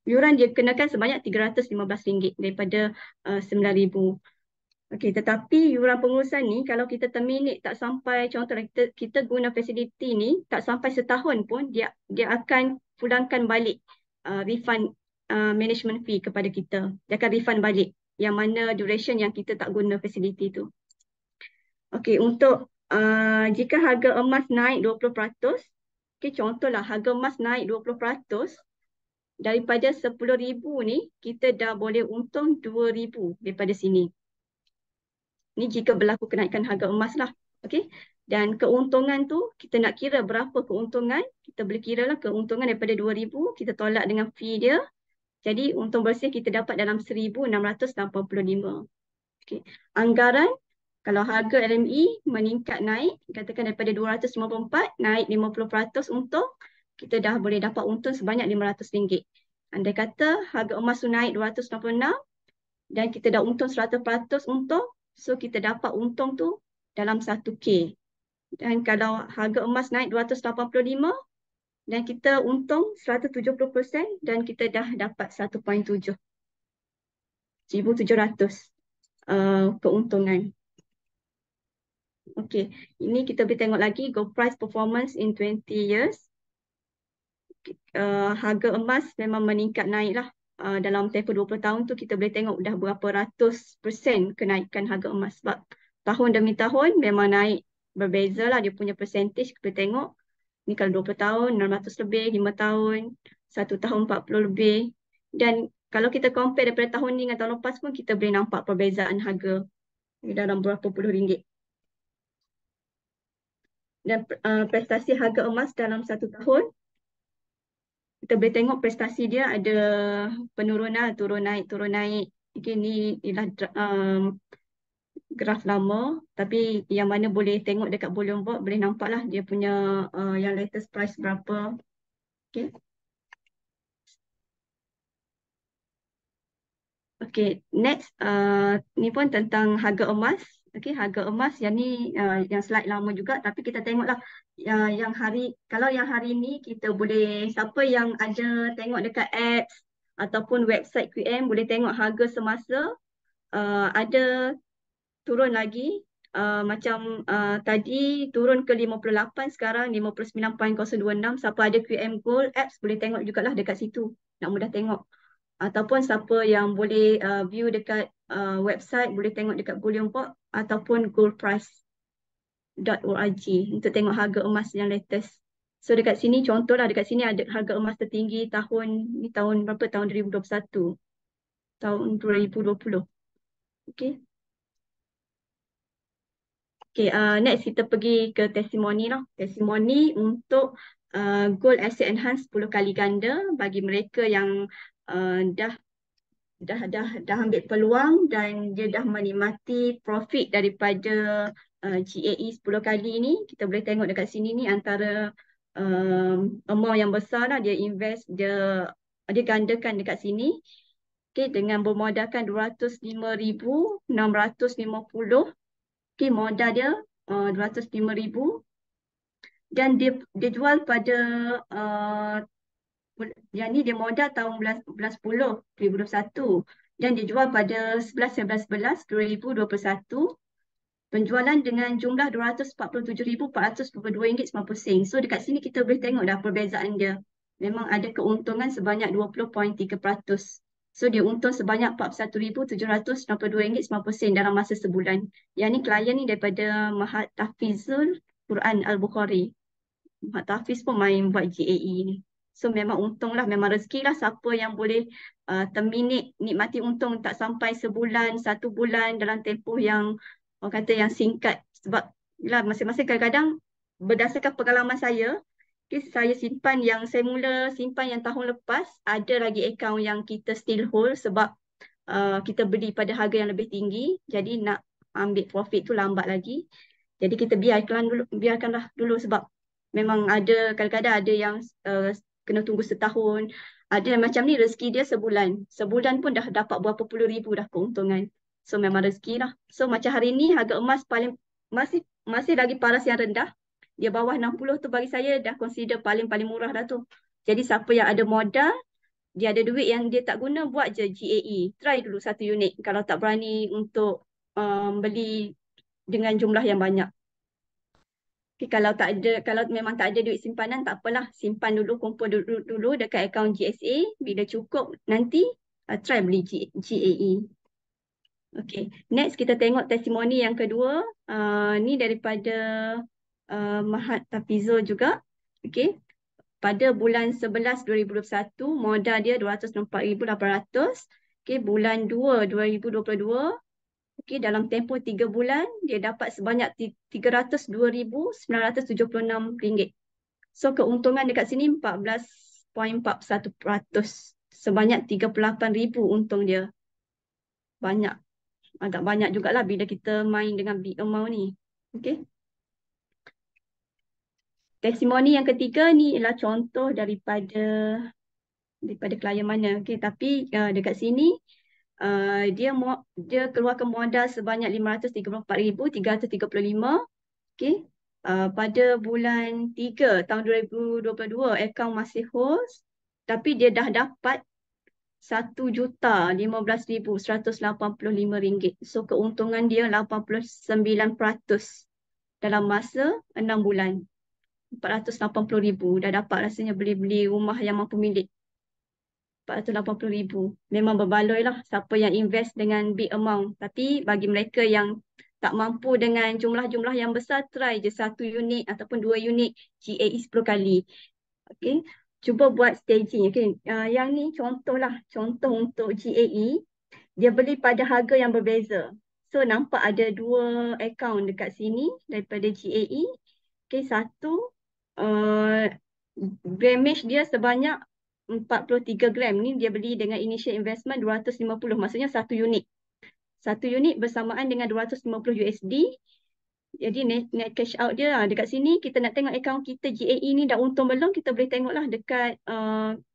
yuran dia kenakan sebanyak RM315 daripada 9,000. Okay, tetapi yuran pengurusan ni kalau kita terminate tak sampai, contoh kita guna fasiliti ni tak sampai setahun pun, dia akan pulangkan balik refund management fee kepada kita. Dia akan refund balik. yang mana duration yang kita tak guna fasiliti tu. Okey, untuk jika harga emas naik 20%, okey, contohlah harga emas naik 20%, daripada 10,000 ni kita dah boleh untung 2,000 daripada sini. Ni jika berlaku kenaikan harga emas lah. Okey. Dan keuntungan tu kita nak kira berapa keuntungan, kita boleh kira lah keuntungan daripada 2,000 kita tolak dengan fee dia. Jadi untung bersih kita dapat dalam 1,685. Okey. Anggaran kalau harga LME meningkat naik, katakan daripada 254 naik 50% untung, kita dah boleh dapat untung sebanyak RM500. Andai kata harga emas tu naik 296 dan kita dah untung 100% untung, so kita dapat untung tu dalam 1K. Dan kalau harga emas naik 285 dan kita untung 170% dan kita dah dapat 1.7, 1,700 keuntungan. Okey, ini kita boleh tengok lagi gold price performance in 20 years. Harga emas memang meningkat naik lah. Dalam tempoh 20 tahun tu kita boleh tengok dah berapa ratus persen kenaikan harga emas. Sebab tahun demi tahun memang naik berbeza lah dia punya percentage. Kita boleh tengok ni kalau 20 tahun 600 lebih, 5 tahun, 1 tahun 40 lebih. Dan kalau kita compare daripada tahun ni dengan tahun lepas pun kita boleh nampak perbezaan harga dalam berapa puluh ringgit. Dan prestasi harga emas dalam 1 tahun, kita boleh tengok prestasi dia ada penurunan, turun naik. Okay, ni ialah graf lama, tapi yang mana boleh tengok dekat volume board, boleh nampak lah dia punya yang latest price berapa. Okay. Okay, next ni pun tentang harga emas. Okay, harga emas yang ni yang slide lama juga, tapi kita tengoklah yang kalau yang hari ni kita boleh, siapa yang ada tengok dekat apps ataupun website QM boleh tengok harga semasa ada turun lagi. Macam tadi turun ke 58, sekarang 59.026. Siapa ada QM Gold apps boleh tengok jugalah dekat situ, nak mudah tengok. Ataupun siapa yang boleh view dekat website boleh tengok dekat bullion board ataupun goldprice.org untuk tengok harga emas yang latest. So dekat sini contohlah, dekat sini ada harga emas tertinggi tahun berapa? Tahun 2021. Tahun 2020. Okay. Okay, next kita pergi ke testimoni lah. Testimoni untuk Gold Asset Enhance 10 kali ganda bagi mereka yang dah ambil peluang dan dia dah menikmati profit daripada GAE 10 kali ni. Kita boleh tengok dekat sini ni antara amount yang besar lah dia invest, dia gandakan dekat sini. Okay, dengan bermodalkan 205,650. Okay, modal dia 205,000 dan dia jual pada yang ni dia modal tahun 2021 dan dia jual pada 11/11/11/2021. Penjualan dengan jumlah RM247,422.90. So dekat sini kita boleh tengok dah perbezaan dia. Memang ada keuntungan sebanyak 20.3%. So dia untung sebanyak RM41,762.90 dalam masa sebulan. Yang ni klien ni daripada Mahat Tahfizul Quran Al-Bukhari. Mahat Tahfiz pun main buat GAE ni. So memang untung lah, memang rezeki lah siapa yang boleh terminate nikmati untung tak sampai sebulan, 1 bulan dalam tempoh yang orang kata yang singkat. Sebab lah masing-masing kadang-kadang berdasarkan pengalaman saya, okay, saya simpan yang saya mula simpan yang tahun lepas, ada lagi akaun yang kita still hold sebab kita beli pada harga yang lebih tinggi, jadi nak ambil profit tu lambat lagi. Jadi kita biarkanlah dulu sebab memang ada kadang-kadang ada yang kena tunggu setahun. Ada yang macam ni rezeki dia sebulan. Sebulan pun dah dapat berapa puluh ribu dah keuntungan. So memang rezeki lah. So macam hari ni harga emas masih lagi paras yang rendah. Dia bawah 60 tu bagi saya dah consider paling murah dah tu. Jadi siapa yang ada modal, dia ada duit yang dia tak guna, buat je GAE. Try dulu 1 unit kalau tak berani untuk beli dengan jumlah yang banyak. Okay, kalau memang tak ada duit simpanan, tak apalah. Simpan dulu, kumpul dulu dekat akaun GSA. Bila cukup nanti try beli GAE. Okay, next kita tengok testimoni yang kedua. Ni daripada Mahat Tafizo juga. Okay, pada bulan 11 2021 modal dia 264,800. Okay, bulan 2 2022, okay, dalam tempoh 3 bulan dia dapat sebanyak RM302,976. So keuntungan dekat sini 14.41%. Sebanyak 38,000 untung dia. Banyak. Agak banyak jugalah bila kita main dengan big amount ni. Okay. Testimoni yang ketiga ni ialah contoh daripada klien mana. Okay. Tapi dekat sini dia keluarkan modal sebanyak 534,335. Okay. Pada bulan 3 tahun 2022 akaun masih host, tapi dia dah dapat RM1,15,185. So keuntungan dia 89% dalam masa 6 bulan. 480,000 dah dapat rasanya beli rumah yang mampu milik. 480,000. Memang berbaloi lah siapa yang invest dengan big amount. Tapi bagi mereka yang tak mampu dengan jumlah-jumlah yang besar, try je 1 unit ataupun 2 unit GAE 10 kali. Okay. Cuba buat staging. Okay. Yang ni contoh untuk GAE. Dia beli pada harga yang berbeza. So nampak ada 2 account dekat sini daripada GAE. Okay, satu grammage dia sebanyak 43 gram. Ni dia beli dengan initial investment 250. Maksudnya satu unit. Satu unit bersamaan dengan 250 USD. Jadi net cash out dia dekat sini kita nak tengok akaun kita GAE ni dah untung belum, kita boleh tengoklah dekat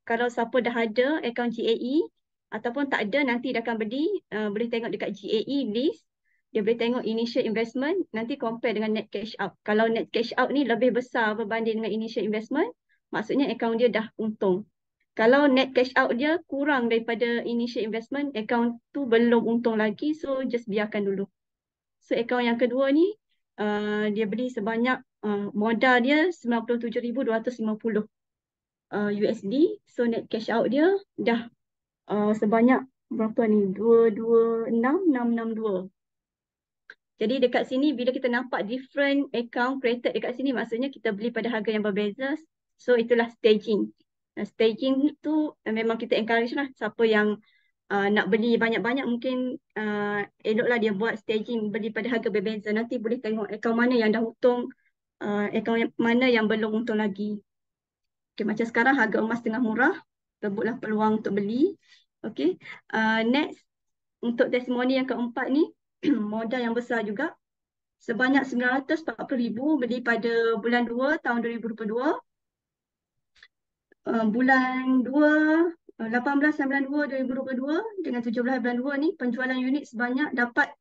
kalau siapa dah ada akaun GAE ataupun tak ada nanti dah akan beli, boleh tengok dekat GAE list. Dia boleh tengok initial investment, nanti compare dengan net cash out. Kalau net cash out ni lebih besar berbanding dengan initial investment, maksudnya akaun dia dah untung. Kalau net cash out dia kurang daripada initial investment, akaun tu belum untung lagi, so just biarkan dulu. So akaun yang kedua ni dia beli sebanyak modal dia 97,250 USD. So net cash out dia dah sebanyak berapa ni? 226,662. Jadi dekat sini bila kita nampak different account created dekat sini, maksudnya kita beli pada harga yang berbeza. So itulah staging. Staging tu memang kita encourage lah siapa yang nak beli banyak-banyak, mungkin eloklah dia buat staging, beli pada harga berbeza. Nanti boleh tengok akaun mana yang dah untung, akaun mana yang belum untung lagi. Okay, macam sekarang harga emas tengah murah, rebutlah peluang untuk beli. Okay. Next, untuk testimoni yang keempat ni, modal yang besar juga. Sebanyak 940,000 beli pada bulan 2 tahun 2022. Bulan 2 18/92/2022 dengan 17 bulan 2 ni penjualan unit sebanyak dapat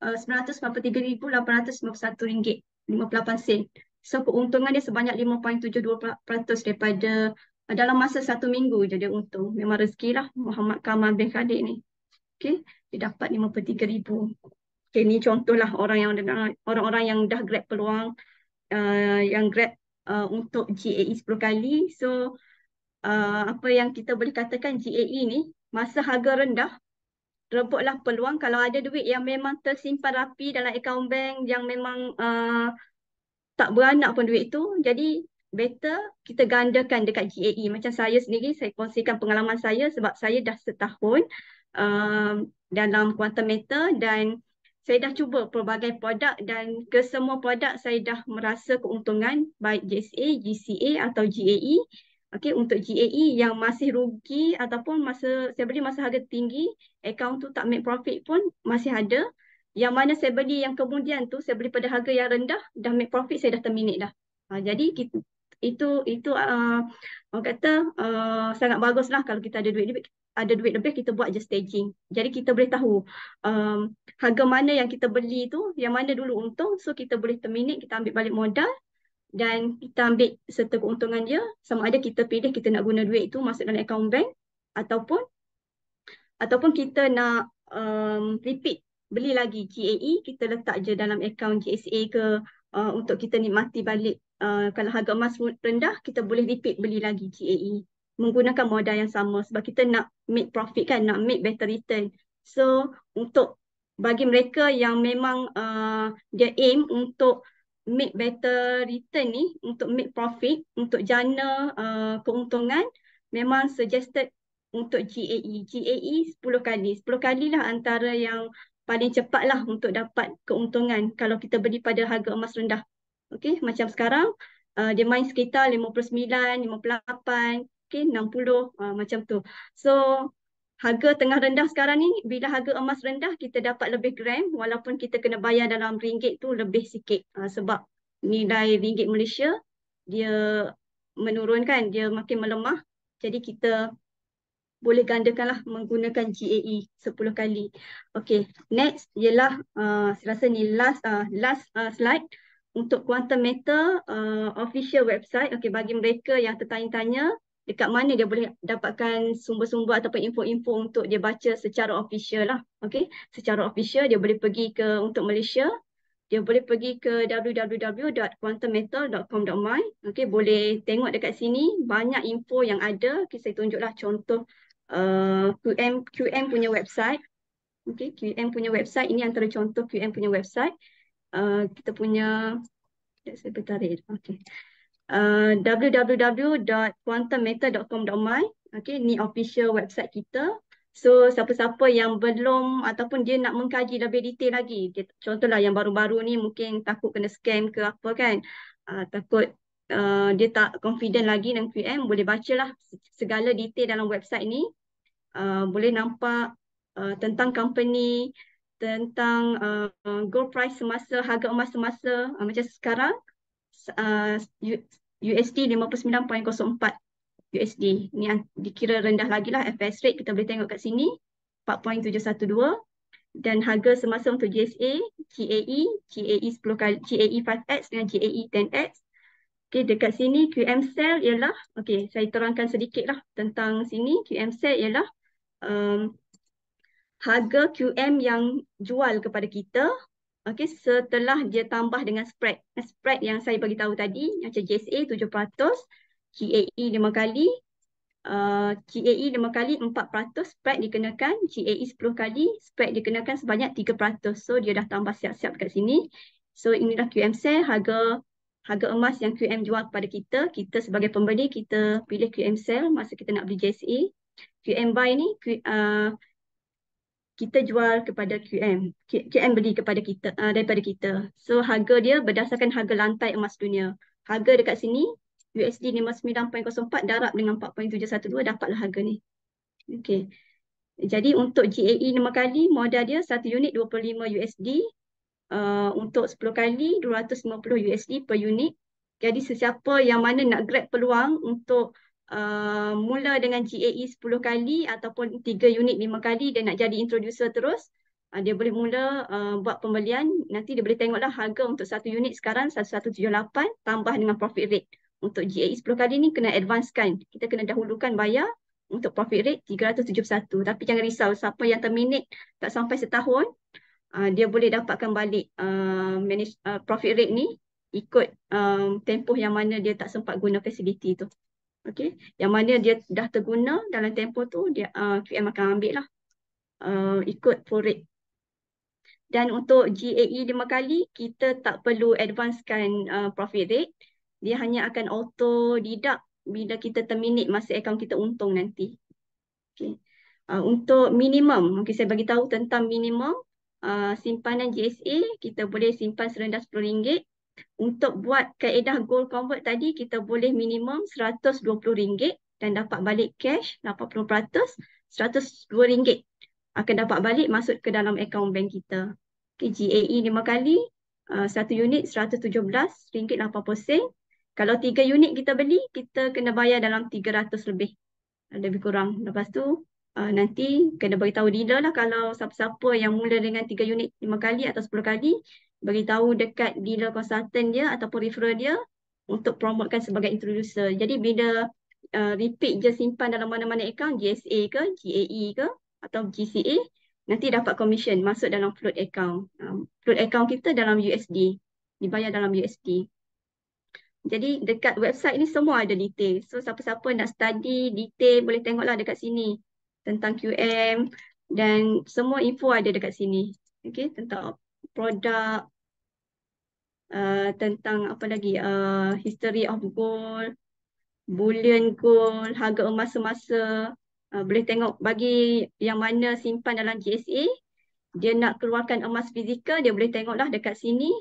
RM943,851.58. So keuntungan dia sebanyak 5.72% daripada dalam masa 1 minggu je dia untung. Memang rezeki lah Muhammad Kamal bin Khalid ni. Okay, dia dapat 53,000. Okay, ni contohlah orang-orang yang dah grab peluang, yang grab untuk GAE 10 kali. So apa yang kita boleh katakan GAE ni masa harga rendah rebutlah peluang. Kalau ada duit yang memang tersimpan rapi dalam akaun bank yang memang tak beranak pun duit tu, jadi better kita gandakan dekat GAE. Macam saya sendiri, saya kongsikan pengalaman saya sebab saya dah setahun dalam quantum meter dan saya dah cuba pelbagai produk dan ke semua produk saya dah merasa keuntungan baik JSA, GCA atau GAE. Okay, untuk GAE yang masih rugi ataupun saya beli masa harga tinggi, akaun tu tak make profit pun masih ada. Yang mana saya beli yang kemudian tu, saya beli pada harga yang rendah, dah make profit, saya dah terminate dah. Jadi itu orang kata sangat baguslah kalau kita ada duit lebih, kita buat je staging. Jadi kita boleh tahu harga mana yang kita beli tu, yang mana dulu untung, so kita boleh terminate, kita ambil balik modal dan kita ambil serta keuntungan dia. Sama ada kita pilih kita nak guna duit tu masuk dalam akaun bank ataupun kita nak repeat beli lagi GAE, kita letak je dalam akaun GSA ke untuk kita nikmati balik. Kalau harga emas rendah, kita boleh repeat beli lagi GAE menggunakan modal yang sama sebab kita nak make profit kan, nak make better return. So untuk bagi mereka yang memang dia aim untuk make better return ni, untuk make profit, untuk jana keuntungan, memang suggested untuk GAE. GAE 10 kali. 10 kali lah antara yang paling cepat lah untuk dapat keuntungan kalau kita beli pada harga emas rendah. Okay, macam sekarang dia main sekitar 59, 58, okay, 60 macam tu. So harga tengah rendah sekarang ni, bila harga emas rendah kita dapat lebih gram walaupun kita kena bayar dalam ringgit tu lebih sikit sebab nilai ringgit Malaysia dia menurun kan, dia makin melemah. Jadi kita boleh gandakanlah menggunakan GAE 10 kali. Okay, next ialah saya rasa ni last slide untuk Quantum Metal official website. Okay, bagi mereka yang tertanya-tanya dekat mana dia boleh dapatkan sumber-sumber ataupun info-info untuk dia baca secara official lah. Okay, secara official dia boleh pergi ke untuk Malaysia, dia boleh pergi ke www.quantummetal.com.my. Okay, boleh tengok dekat sini banyak info yang ada. Okay, saya tunjuklah contoh QM punya website. Okay, QM punya website ini antara contoh QM punya website. Kita punya, saya bertarik. Okay. www.quantummetal.com.my. Okay, ni official website kita. So siapa-siapa yang belum ataupun dia nak mengkaji lebih detail lagi, dia, contohlah yang baru-baru ni mungkin takut kena scam ke apa kan, takut dia tak confident lagi dengan QM, boleh bacalah segala detail dalam website ni. Boleh nampak tentang company, tentang gold price semasa, harga emas semasa macam sekarang USD 59.04 USD. Ni yang dikira rendah lagi lah. FS rate kita boleh tengok kat sini 4.712 dan harga semasa untuk GSA, GAE, GAE 10 kali, GAE 5X dengan GAE 10X. Okay, dekat sini QM Cell ialah, okay, saya terangkan sedikit lah tentang sini. QM Cell ialah harga QM yang jual kepada kita, okay, setelah dia tambah dengan spread. Spread yang saya bagi tahu tadi, macam JSA 7%, GAE 5 kali, GAE 5 kali 4%, spread dikenakan, GAE 10 kali, spread dikenakan sebanyak 3%. So dia dah tambah siap-siap kat sini. So inilah QM Cell, harga emas yang QM jual kepada kita. Kita sebagai pembeli, kita pilih QM Cell masa kita nak beli JSA. QM buy ni, kita jual kepada QM. QM beli kepada kita, daripada kita. So harga dia berdasarkan harga lantai emas dunia. Harga dekat sini USD 59.04 darab dengan 4.712 dapatlah harga ni. Okay. Jadi untuk GAE 5 kali modal dia 1 unit 25 USD. Untuk 10 kali 250 USD per unit. Jadi sesiapa yang mana nak grab peluang untuk mula dengan GAE 10 kali ataupun 3 unit 5 kali dia nak jadi introducer terus, dia boleh mula buat pembelian. Nanti dia boleh tengoklah harga untuk 1 unit sekarang 1178 tambah dengan profit rate. Untuk GAE 10 kali ni kena advancekan. Kita kena dahulukan bayar untuk profit rate 371. Tapi jangan risau, siapa yang terminate tak sampai setahun, dia boleh dapatkan balik profit rate ni ikut tempoh yang mana dia tak sempat guna fasiliti tu. Okay. Yang mana dia dah terguna dalam tempoh tu, dia QM akan ambil lah ikut full rate. Dan untuk GAE 5 kali, kita tak perlu advancekan profit rate. Dia hanya akan auto deduct bila kita terminate masa akaun kita untung nanti. Okay. Untuk minimum, mungkin saya bagi tahu tentang minimum simpanan GSA, kita boleh simpan serendah RM10. Untuk buat kaedah gold convert tadi, kita boleh minimum RM120 dan dapat balik cash 80%, RM102 akan dapat balik masuk ke dalam akaun bank kita. Okay, GAE 5 kali, 1 unit RM117.80. Kalau 3 unit kita beli, kita kena bayar dalam 300 lebih kurang. Lepas tu nanti kena beritahu dealer lah kalau siapa-siapa yang mula dengan 3 unit 5 kali atau 10 kali, beritahu dekat dealer konsultan dia ataupun referral dia untuk promotekan sebagai introducer. Jadi bila repeat je simpan dalam mana-mana account, GSA ke, GAE ke atau GCA, nanti dapat commission masuk dalam float account. Float account kita dalam USD, dibayar dalam USD. Jadi dekat website ni semua ada detail. So siapa-siapa nak study detail boleh tengoklah dekat sini tentang QM dan semua info ada dekat sini. okay, tentang produk, tentang apa lagi, history of gold, bullion gold, harga emas semasa. Boleh tengok bagi yang mana simpan dalam GSA, dia nak keluarkan emas fizikal, dia boleh tengoklah dekat sini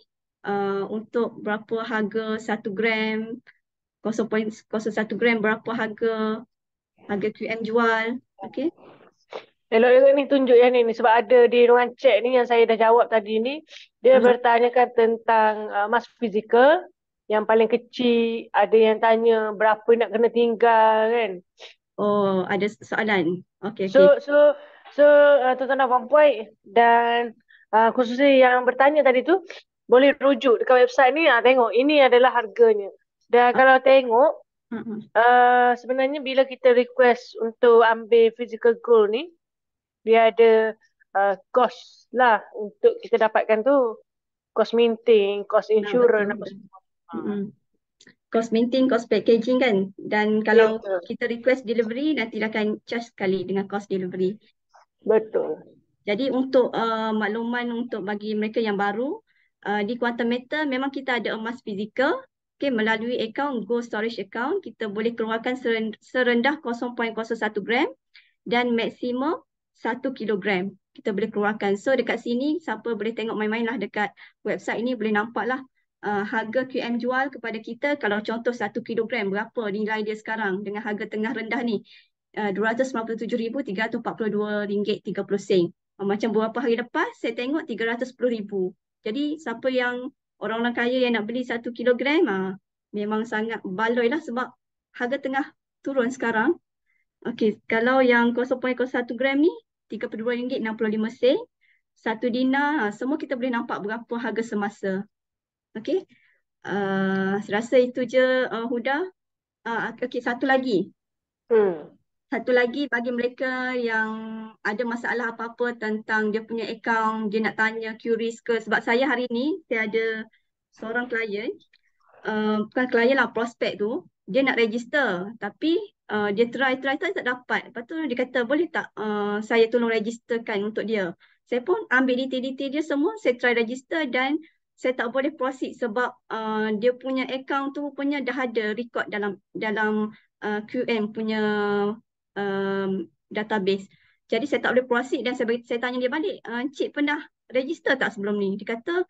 untuk berapa harga 1 gram, 0.01 gram berapa harga QM jual. Okay. Elok-elok ni tunjuk yang ni sebab ada di ruangan chat ni yang saya dah jawab tadi ni. Dia bertanyakan tentang emas fizikal yang paling kecil, ada yang tanya berapa nak kena tinggal kan. Oh, ada soalan. Okay, okay. So tuan-tuan dan puan-puan dan khususnya yang bertanya tadi tu boleh rujuk dekat website ni, tengok ini adalah harganya. Dan kalau tengok sebenarnya bila kita request untuk ambil physical gold ni, dia ada cost lah untuk kita dapatkan tu, cost minting, cost insurance Betul. apa semua. Cost minting, cost packaging kan. Dan Ya, kalau betul. kita request delivery, nanti dia akan charge sekali dengan cost delivery. Betul. Jadi untuk makluman untuk bagi mereka yang baru, di Quantum Metal memang kita ada emas fizikal. Okay, melalui akaun Gold Storage Account, kita boleh keluarkan serendah 0.01 gram dan maksimum 1 kilogram kita boleh keluarkan. So dekat sini, siapa boleh tengok main-main lah dekat website ini, boleh nampak lah harga QM jual kepada kita. Kalau contoh 1 kilogram, berapa nilai dia sekarang dengan harga tengah rendah ni? RM257,342.30. Macam beberapa hari lepas, saya tengok RM310,000. Jadi siapa yang orang-orang kaya yang nak beli 1 kilogram, memang sangat baloi lah sebab harga tengah turun sekarang. Okey, kalau yang 0.01 gram ni RM32.65. 1 dinar, semua kita boleh nampak berapa harga semasa. Okey, saya rasa itu je Huda. Okey, satu lagi. Hmm. Satu lagi bagi mereka yang ada masalah apa-apa tentang dia punya akaun, dia nak tanya, curious ke. Sebab saya hari ni, saya ada seorang klien, bukan klien lah, prospek tu, dia nak register. Tapi dia try tak dapat. Lepas tu dia kata, boleh tak saya tolong registerkan untuk dia. Saya pun ambil detail-detail dia semua, saya try register dan saya tak boleh proceed sebab dia punya akaun tu punya dah ada record dalam QM punya database. Jadi saya tak boleh proceed dan saya tanya dia balik, Cik pernah register tak sebelum ni? Dia kata,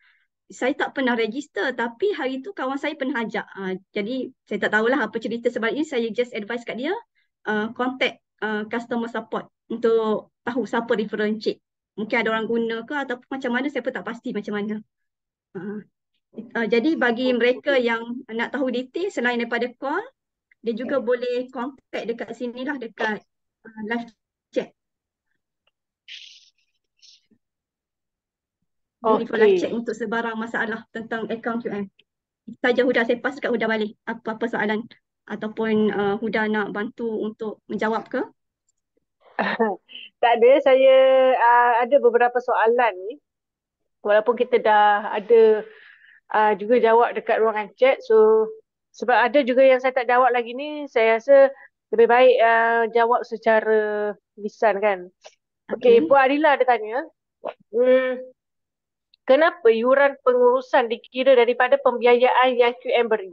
saya tak pernah register tapi hari tu kawan saya pernah ajak. Jadi saya tak tahulah apa cerita sebaliknya. Saya just advise kat dia, contact customer support untuk tahu siapa referral Cik. Mungkin ada orang guna ke ataupun macam mana, saya pun tak pasti macam mana. Jadi bagi mereka yang nak tahu detail selain daripada call, dia juga boleh contact dekat sini lah, dekat live chat. Boleh follow live chat Okey. untuk sebarang masalah tentang akaun QM. Saja Huda, saya pass kat Huda balik. Apa-apa soalan ataupun Huda nak bantu untuk menjawab ke? Tak ada, saya ada beberapa soalan ni. Walaupun kita dah ada juga jawab dekat ruangan chat. So, sebab ada juga yang saya tak jawab lagi ni, saya rasa lebih baik jawab secara lisan kan. Okey, Okey. Puan Adila ada tanya. Hmm, kenapa yuran pengurusan dikira daripada pembiayaan yang QM beri?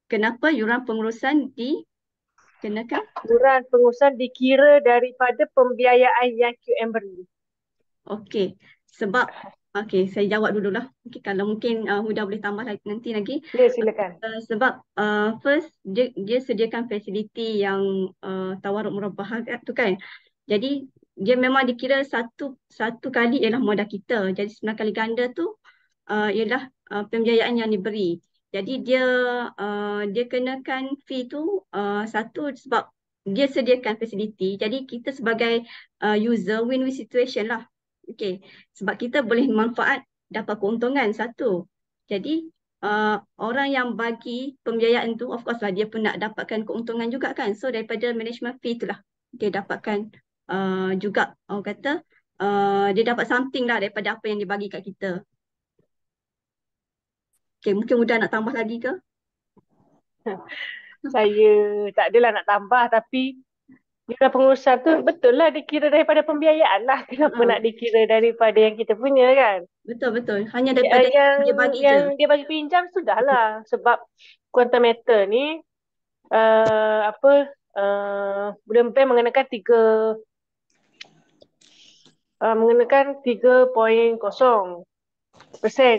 Kenapa yuran pengurusan dikenakan? Yuran pengurusan dikira daripada pembiayaan yang QM beri. Okey. Sebab, okey, saya jawab dululah. Okay, kalau mungkin Huda boleh tambah nanti lagi. Ya, silakan. Sebab first dia sediakan fasiliti yang tawaruk murabah tu kan. Jadi dia memang dikira satu kali ialah modal kita. Jadi 9 kali ganda tu ialah pembiayaan yang diberi. Jadi dia kenakan fee tu satu sebab dia sediakan fasiliti. Jadi kita sebagai user win-win situation lah. Okay. Sebab kita boleh manfaat dapat keuntungan satu. Jadi orang yang bagi pembiayaan tu, of course lah dia pun nak dapatkan keuntungan juga kan. So daripada management fee tu lah dia dapatkan juga, orang kata dia dapat something lah daripada apa yang dibagi kat kita. Okay, mungkin Huda nak tambah lagi ke? Saya tak adalah nak tambah tapi Bila pengurusan tu betul lah dikira daripada pembiayaan lah. Kenapa Ha, nak dikira daripada yang kita punya kan? betul betul. Hanya daripada Yang dia bagi yang je. dia bagi pinjam sudahlah sebab quantum meter ni apa Bulan Bank mengenakan 3.0%.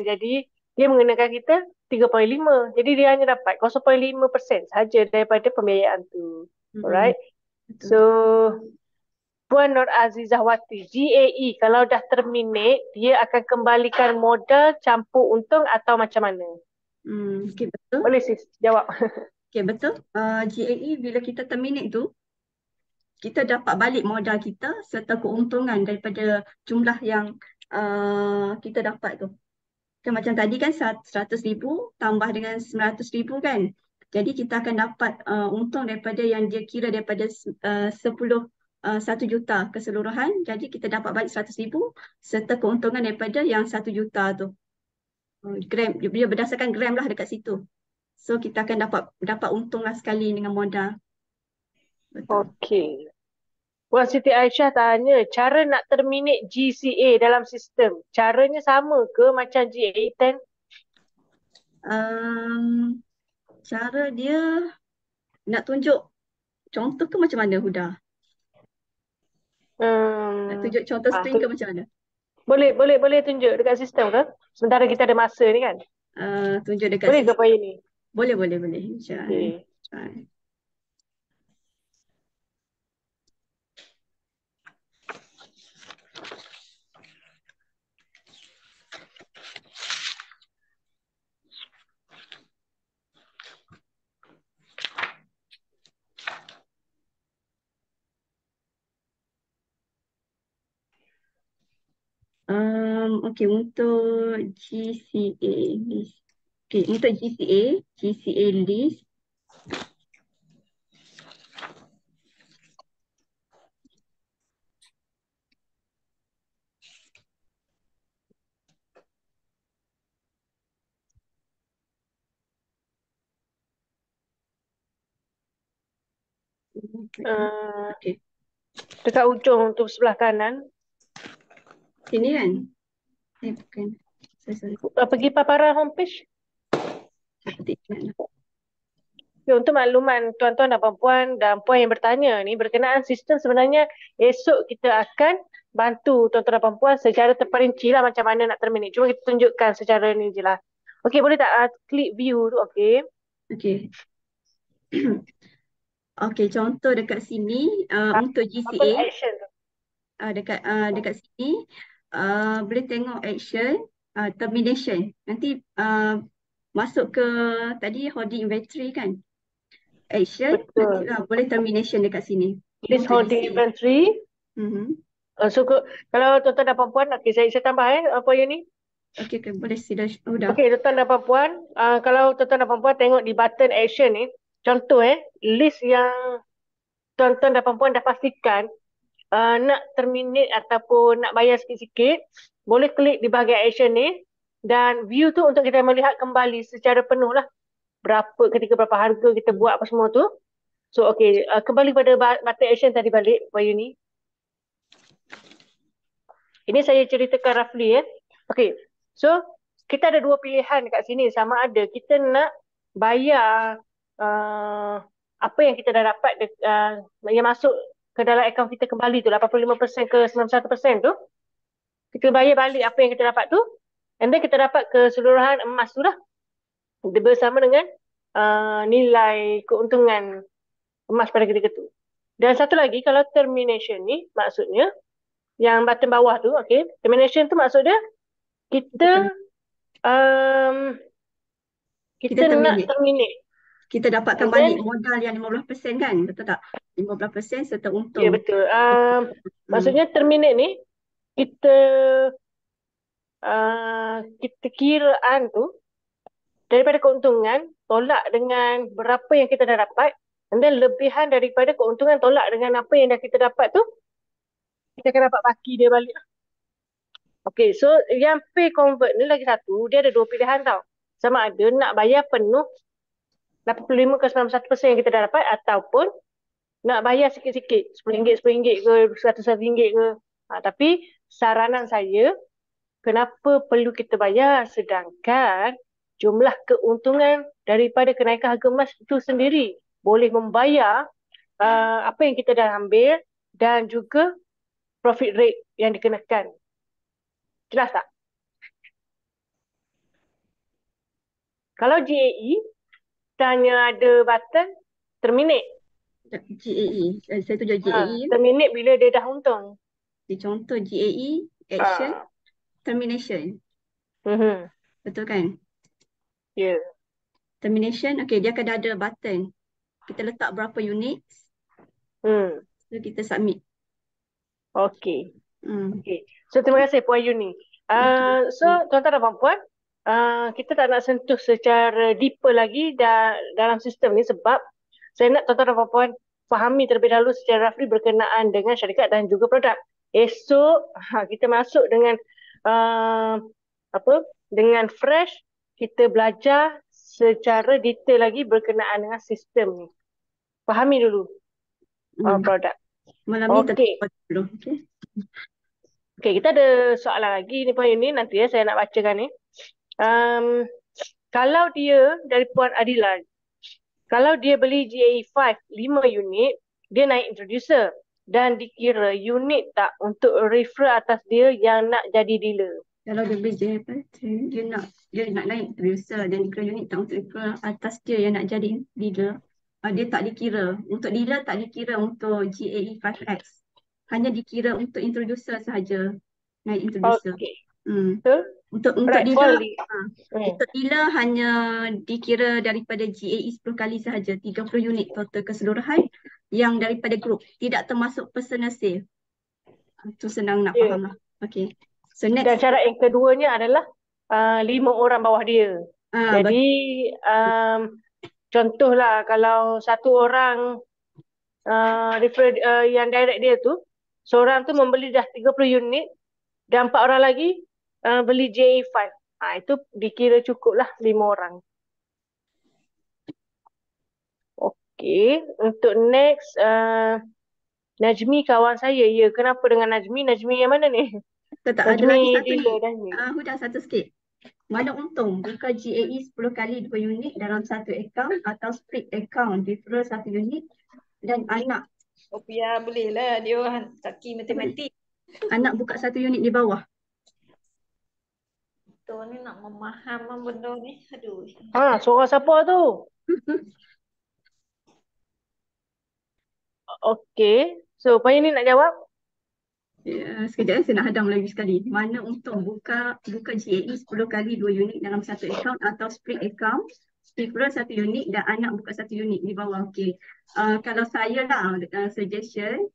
Jadi dia mengenakan kita 3.5. Jadi dia hanya dapat 0.5% saja daripada pembiayaan tu. Mm-mm, Alright. So betul. Puan Nur Azizahwati, GAE kalau dah terminate, dia akan kembalikan modal campur untung atau macam mana? Okey betul. Boleh sis jawab. Okey betul. GAE bila kita terminate tu, kita dapat balik modal kita serta keuntungan daripada jumlah yang kita dapat tu. Kan macam tadi kan 100,000 tambah dengan 900,000 kan. Jadi kita akan dapat untung daripada yang dia kira daripada 1 juta keseluruhan. Jadi kita dapat balik 100,000 serta keuntungan daripada yang 1 juta tu. Gram, dia berdasarkan gram lah dekat situ. So kita akan dapat untung lah sekali dengan modal. Betul. Okey. Puan Siti Aisyah tanya, cara nak terminate GCA dalam sistem, caranya sama ke macam GA10? Um, Cara dia nak tunjuk contoh ke macam mana Huda? Nak Hmm, tunjuk contoh string ke macam mana? boleh, boleh, boleh tunjuk dekat sistem ke? Sementara kita ada masa ni kan? Tunjuk dekat Boleh ke sistem. Puan ni? Boleh, boleh, boleh. Macam Okey. try. Okay, untuk GCA list. Okay, untuk GCA list. Uh, Okay, Dekat ujung tu sebelah kanan, sini kan? Bukan. Sorry. pergi paparan homepage. Saya ketik ingat lah. Ya, untuk makluman tuan-tuan dan puan yang bertanya ni berkenaan sistem, sebenarnya esok kita akan bantu tuan-tuan dan puan secara terperinci lah macam mana nak terminate. Cuma kita tunjukkan secara ni je lah. Okey, boleh tak klik view tu? Okey. Okay. Okay, contoh dekat sini untuk Apa GCA action tu? dekat sini boleh tengok action termination. Nanti masuk ke tadi holding inventory kan? Action nanti Betul. boleh termination dekat sini List untuk holding GCA. inventory. Mhm. Kalau tuan-tuan dan puan, okey, saya tambah apa yang ni? Okay, okay, boleh sila. Udah. Okey, tuan-tuan dan puan, kalau tuan-tuan dan puan tengok di button action ni, contoh list yang tuan-tuan dan puan dah pastikan nak terminate ataupun nak bayar sikit-sikit, boleh klik di bahagian action ni dan view tu untuk kita melihat kembali secara penuh lah berapa harga kita buat apa semua tu. So okey, kembali pada button action tadi balik, Bayu ni. Ini saya ceritakan roughly Okey. So kita ada dua pilihan dekat sini, sama ada kita nak bayar uh, apa yang kita dah dapat yang masuk ke dalam akaun kita kembali tu 85% ke 91% tu, kita bayar balik apa yang kita dapat tu, and then kita dapat keseluruhan emas tu lah bersama dengan nilai keuntungan emas pada ketika tu. Dan satu lagi, kalau termination ni maksudnya yang button bawah tu, okay, termination tu maksudnya Kita kita um, kita kita nak terminate. terminate. Kita dapatkan And balik then, modal yang 15% kan? Betul tak? 15% serta ya untung. betul. Hmm. Maksudnya terminate ni, kita kita kiraan tu daripada keuntungan tolak dengan berapa yang kita dah dapat, and then lebihan daripada keuntungan tolak dengan apa yang dah kita dapat tu, kita akan dapat baki dia balik. Okay, so yang pay convert ni lagi satu, dia ada dua pilihan tau. Sama ada nak bayar penuh 85 ke 91% yang kita dah dapat, ataupun nak bayar sikit-sikit, RM10, ke, RM100 ke. Tapi saranan saya, kenapa perlu kita bayar sedangkan jumlah keuntungan daripada kenaikan harga emas itu sendiri boleh membayar apa yang kita dah ambil dan juga profit rate yang dikenakan. Jelas tak? Kalau GAE, tanya ada button terminate. GAE. Saya tunjuk GAE. Terminate bila dia dah untung. Contoh GAE, action, termination. Betul kan? Ya. Yeah. Termination, okay, dia akan ada button. Kita letak berapa unit. So kita submit. Okay. Okay. So terima kasih Puan Yuni. So tuan-tuan dan puan-puan, kita tak nak sentuh secara deeper lagi dalam sistem ni sebab saya nak tuan-tuan dan puan-puan fahami terlebih dahulu secara roughly berkenaan dengan syarikat dan juga produk. Esok kita masuk dengan dengan fresh, kita belajar secara detail lagi berkenaan dengan sistem ni. Fahami dulu produk. Malam ni tetap dulu. Okay, kita ada soalan lagi ni Puan Yuni. Nanti saya nak bacakan ni. Kalau dia dari Puan Adilan, kalau dia beli GAE 5 unit, dia naik introducer dan dikira unit tak untuk refer atas dia yang nak jadi dealer. Kalau dia beli GAE 5, dia nak naik introducer dan dikira unit tak untuk refer atas dia yang nak jadi dealer. Dia tak dikira. Untuk dealer tak dikira untuk GAE 5X. Hanya dikira untuk introducer sahaja. Naik introducer. Okay. Betul? Untuk dealer, untuk dealer hanya dikira daripada GAE 10 kali sahaja, 30 unit total keseluruhan yang daripada grup, tidak termasuk personal sale. Itu senang nak faham lah. Okay. So next. Dan syarat yang keduanya adalah 5 orang bawah dia. Jadi contohlah kalau satu orang yang direct dia tu, seorang tu membeli dah 30 unit dan 4 orang lagi beli GAE 5. Itu dikira cukup lah 5 orang. Okey, untuk next Najmi kawan saya. Ya, kenapa dengan Najmi? Najmi yang mana ni? Tak ada lagi satu ni. Huda satu sikit. Mana untung buka GAE 10 kali 2 unit dalam satu akaun atau split akaun referral 1 unit dan anak. Opia boleh lah, dia orang kaki matematik. Anak buka 1 unit di bawah. Betul ni nak memaham benda ni. Aduh. Suara siapa tu? Okey. So, Puan Yuni nak jawab? Sekejap saya nak hadam lagi sekali. Mana untung buka GAE 10 kali 2 unit dalam satu akaun atau split account, referral 1 unit dan anak buka 1 unit di bawah. Okey. Kalau saya lah suggestion,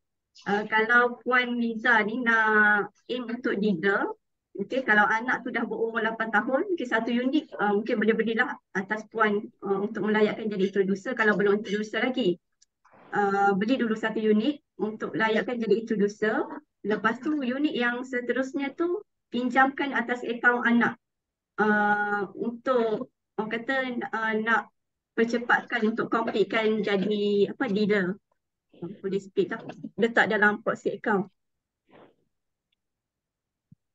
kalau Puan Liza ni nak aim untuk dealer, okey, kalau anak tu dah berumur 8 tahun, okey, 1 unit mungkin boleh belilah atas Puan untuk melayakkan jadi introducer. Kalau belum introducer lagi, beli dulu 1 unit untuk layakkan jadi introducer. Lepas tu unit yang seterusnya tu pinjamkan atas akaun anak untuk orang kata nak percepatkan untuk completekan jadi dealer. Boleh split lah, letak dalam proxy account.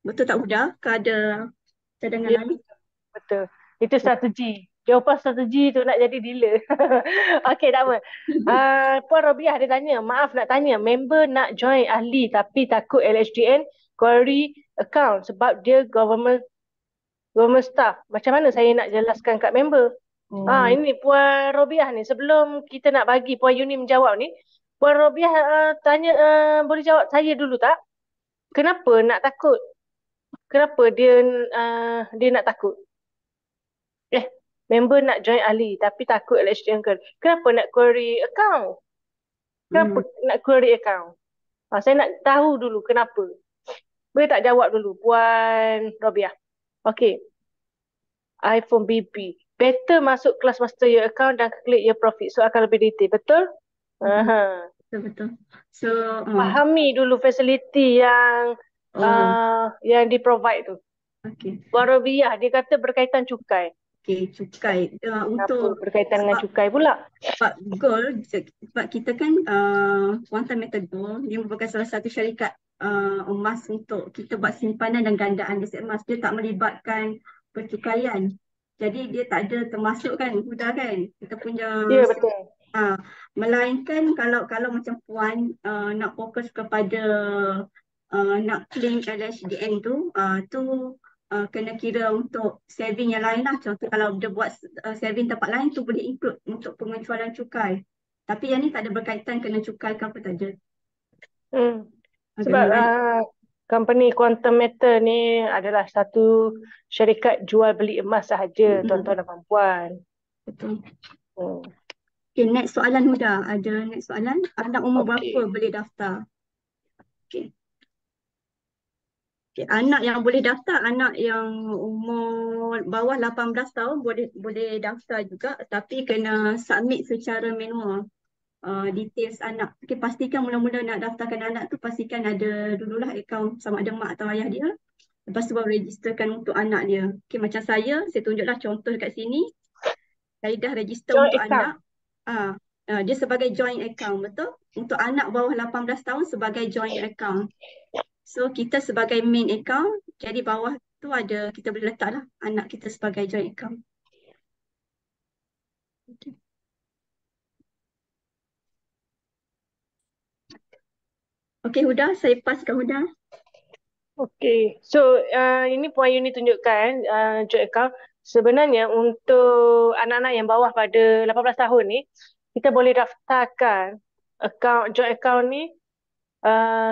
Betul tak Huda? Ke ada cadangan lain? Betul. Itu strategi. Jawapan strategi tu nak jadi dealer. Okey, tak apa. Puan Robiah dia tanya, maaf nak tanya, member nak join ahli tapi takut LHDN query account sebab dia government staff. Macam mana saya nak jelaskan kat member? Ini Puan Robiah ni, sebelum kita nak bagi Puan Yuni menjawab ni, Puan Robiah tanya, boleh jawab saya dulu tak? Kenapa nak takut? Kenapa dia nak takut? Member nak join ahli tapi takut LHDN query. Kenapa nak query account? Kenapa nak query account? Saya nak tahu dulu kenapa. Boleh tak jawab dulu Puan Robiah? Okey. iPhone BB. Better masuk kelas master your account dan klik your profit. So akan lebih detail. Betul? Betul. So fahami dulu facility yang di provide tu. Okay. Puan Robiah dia kata berkaitan cukai. Okey, cukai. Kenapa Untuk berkaitan dengan sebab cukai pula? sebab gold, sebab kita kan Quantum Metal Gold, dia merupakan salah satu syarikat emas untuk kita buat simpanan dan gandaan aset emas. Dia tak melibatkan percukaian. Jadi dia tak ada termasuk kan, Huda kan? Kita punya Ya, betul. melainkan kalau macam Puan nak fokus kepada nak claim LHDN tu kena kira untuk saving yang lain lah. Contoh kalau dia buat saving tempat lain tu boleh include untuk pengecualian cukai. Tapi yang ni tak ada berkaitan kena cukai ke apa tak ada. Hmm. Kena Sebab lain. company Quantum Metal ni adalah satu syarikat jual beli emas sahaja, Mm-mm. tuan-tuan dan puan-puan. Betul. Hmm. Okay, next soalan Huda. Ada next soalan. Anak umur berapa Okey. boleh daftar? Okay. Okay, anak yang boleh daftar, anak yang umur bawah 18 tahun boleh daftar juga, tapi kena submit secara manual details anak. Okay, pastikan mula-mula nak daftarkan anak tu, pastikan ada dululah akaun sama ada mak atau ayah dia. Lepas tu baru registerkan untuk anak dia. Okay, macam saya tunjuklah contoh dekat sini. Saya dah register Joint untuk account. anak. Ah, dia sebagai joint account, betul? Untuk anak bawah 18 tahun sebagai joint account. So kita sebagai main account, jadi bawah tu ada, kita boleh letaklah anak kita sebagai joint account. Okay. Okay Huda, saya pass ke Huda. Okey. So, ini Puan Yuni tunjukkan joint account. Sebenarnya untuk anak-anak yang bawah pada 18 tahun ni, kita boleh daftarkan joint account ni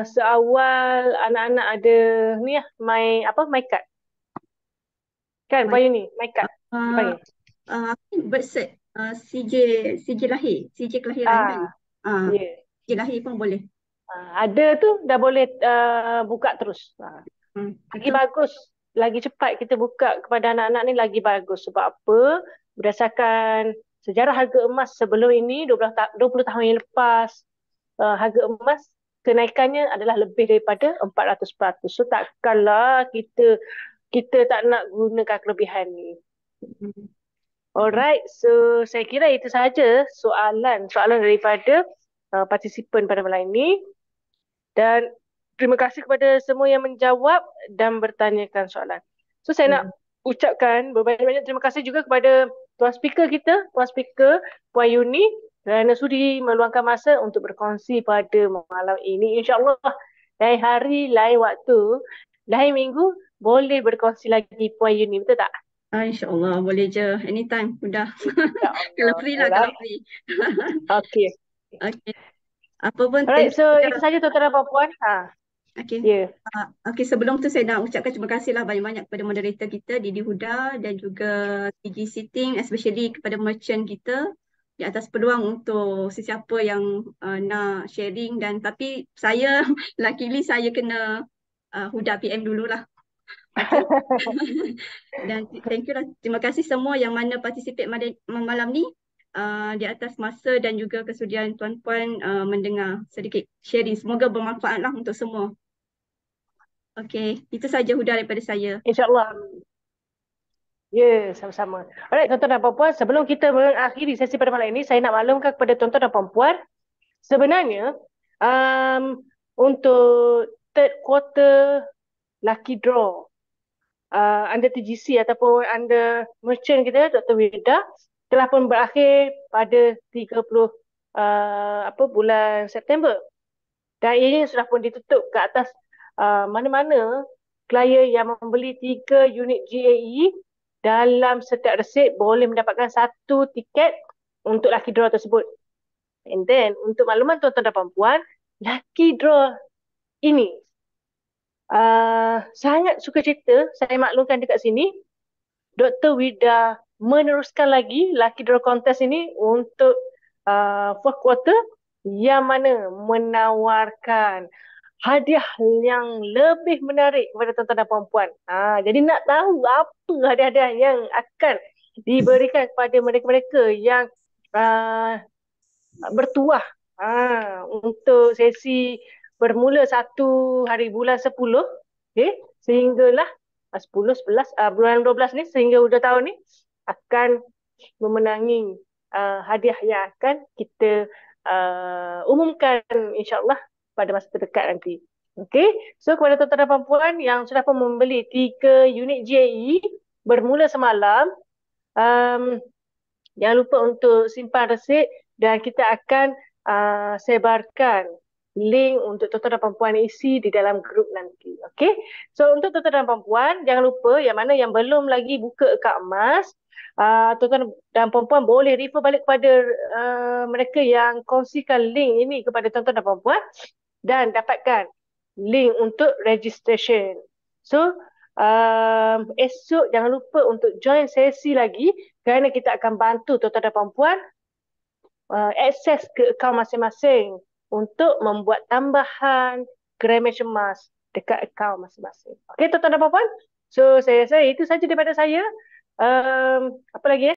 seawal anak-anak ada ni lah, MyCard. Kan My, Puan Yuni, MyCard uh, dipanggil. birth cert, CJ lahir, CJ kelahiran kan? Ah, Ah, ya. Yeah. CJ lahir pun boleh. Ada tu dah boleh buka terus. Lagi Betul. bagus, lagi cepat kita buka kepada anak-anak ni lagi bagus. Sebab apa? Berdasarkan sejarah harga emas sebelum ini, 20 tahun yang lepas, harga emas kenaikannya adalah lebih daripada 400%. So takkanlah kita tak nak gunakan kelebihan ni. Hmm. Alright, so saya kira itu sahaja soalan daripada partisipan pada malam ini. Dan terima kasih kepada semua yang menjawab dan bertanyakan soalan. So saya nak ucapkan berbanyak-banyak terima kasih juga kepada tuan speaker kita, tuan speaker Puan Yuni kerana sudi meluangkan masa untuk berkongsi pada malam ini. InsyaAllah lain hari, lain waktu, lain minggu boleh berkongsi lagi Puan Yuni, betul tak? InsyaAllah boleh je. Anytime, Huda. Kalau InsyaAllah. free lah, kalau free. Okay. Okay. Apa pun, Alright, thank you, so Huda. itu saja tuan-tuan dan puan-puan. Okay. Ya. Okay, sebelum tu saya nak ucapkan terima kasih lah banyak-banyak kepada moderator kita, Didi Huda dan juga TG Sitting, especially kepada merchant kita di atas peluang untuk sesiapa yang nak sharing. Dan tapi saya, luckily saya kena Huda PM dululah. Okay. Dan thank you lah. Terima kasih semua yang mana participate malam ni di atas masa dan juga kesudian tuan-puan mendengar sedikit sharing. Semoga bermanfaat lah untuk semua. Okey, itu saja Huda daripada saya. InsyaAllah. Ya, sama-sama. Alright, tuan-tuan dan puan-puan, sebelum kita mengakhiri sesi pada malam ini, saya nak maklumkan kepada tuan-tuan dan puan-puan, sebenarnya untuk third quarter lucky draw under TGC ataupun under merchant kita, Dr. Wida, telah pun berakhir pada 30 bulan September. Dan ianya sudah pun ditutup ke atas mana-mana klien yang membeli 3 unit GAE dalam setiap resit boleh mendapatkan 1 tiket untuk lucky draw tersebut. And then untuk makluman tuan-tuan dan puan-puan, lucky draw ini sangat suka cerita saya maklumkan dekat sini, Dr. Wida meneruskan lagi lucky draw contest ini untuk fourth quarter yang mana menawarkan hadiah yang lebih menarik kepada tuan-tuan dan puan-puan. Jadi nak tahu apa hadiah-hadiah yang akan diberikan kepada mereka-mereka yang bertuah untuk sesi bermula 1 hari bulan 10, okay, sehinggalah 10, 11, bulan 12 ni sehingga hujung tahun ni. akan memenangi hadiah yang akan kita umumkan insyaAllah pada masa terdekat nanti. Okey, so kepada tuan-tuan dan puan yang sudah pun membeli 3 unit GAE bermula semalam, jangan lupa untuk simpan resit dan kita akan sebarkan link untuk tuan-tuan dan puan isi di dalam grup nanti. Okey, so untuk tuan-tuan dan puan jangan lupa yang mana yang belum lagi buka akaun emas, tuan-tuan dan puan boleh refer balik kepada mereka yang kongsikan link ini kepada tuan-tuan dan puan dan dapatkan link untuk registration. So, esok jangan lupa untuk join sesi lagi kerana kita akan bantu tuan-tuan dan puan akses ke akaun masing-masing untuk membuat tambahan Greenwich emas dekat akaun masing-masing. Okey tuan-tuan dan puan. So, saya rasa itu saja daripada saya. Apa lagi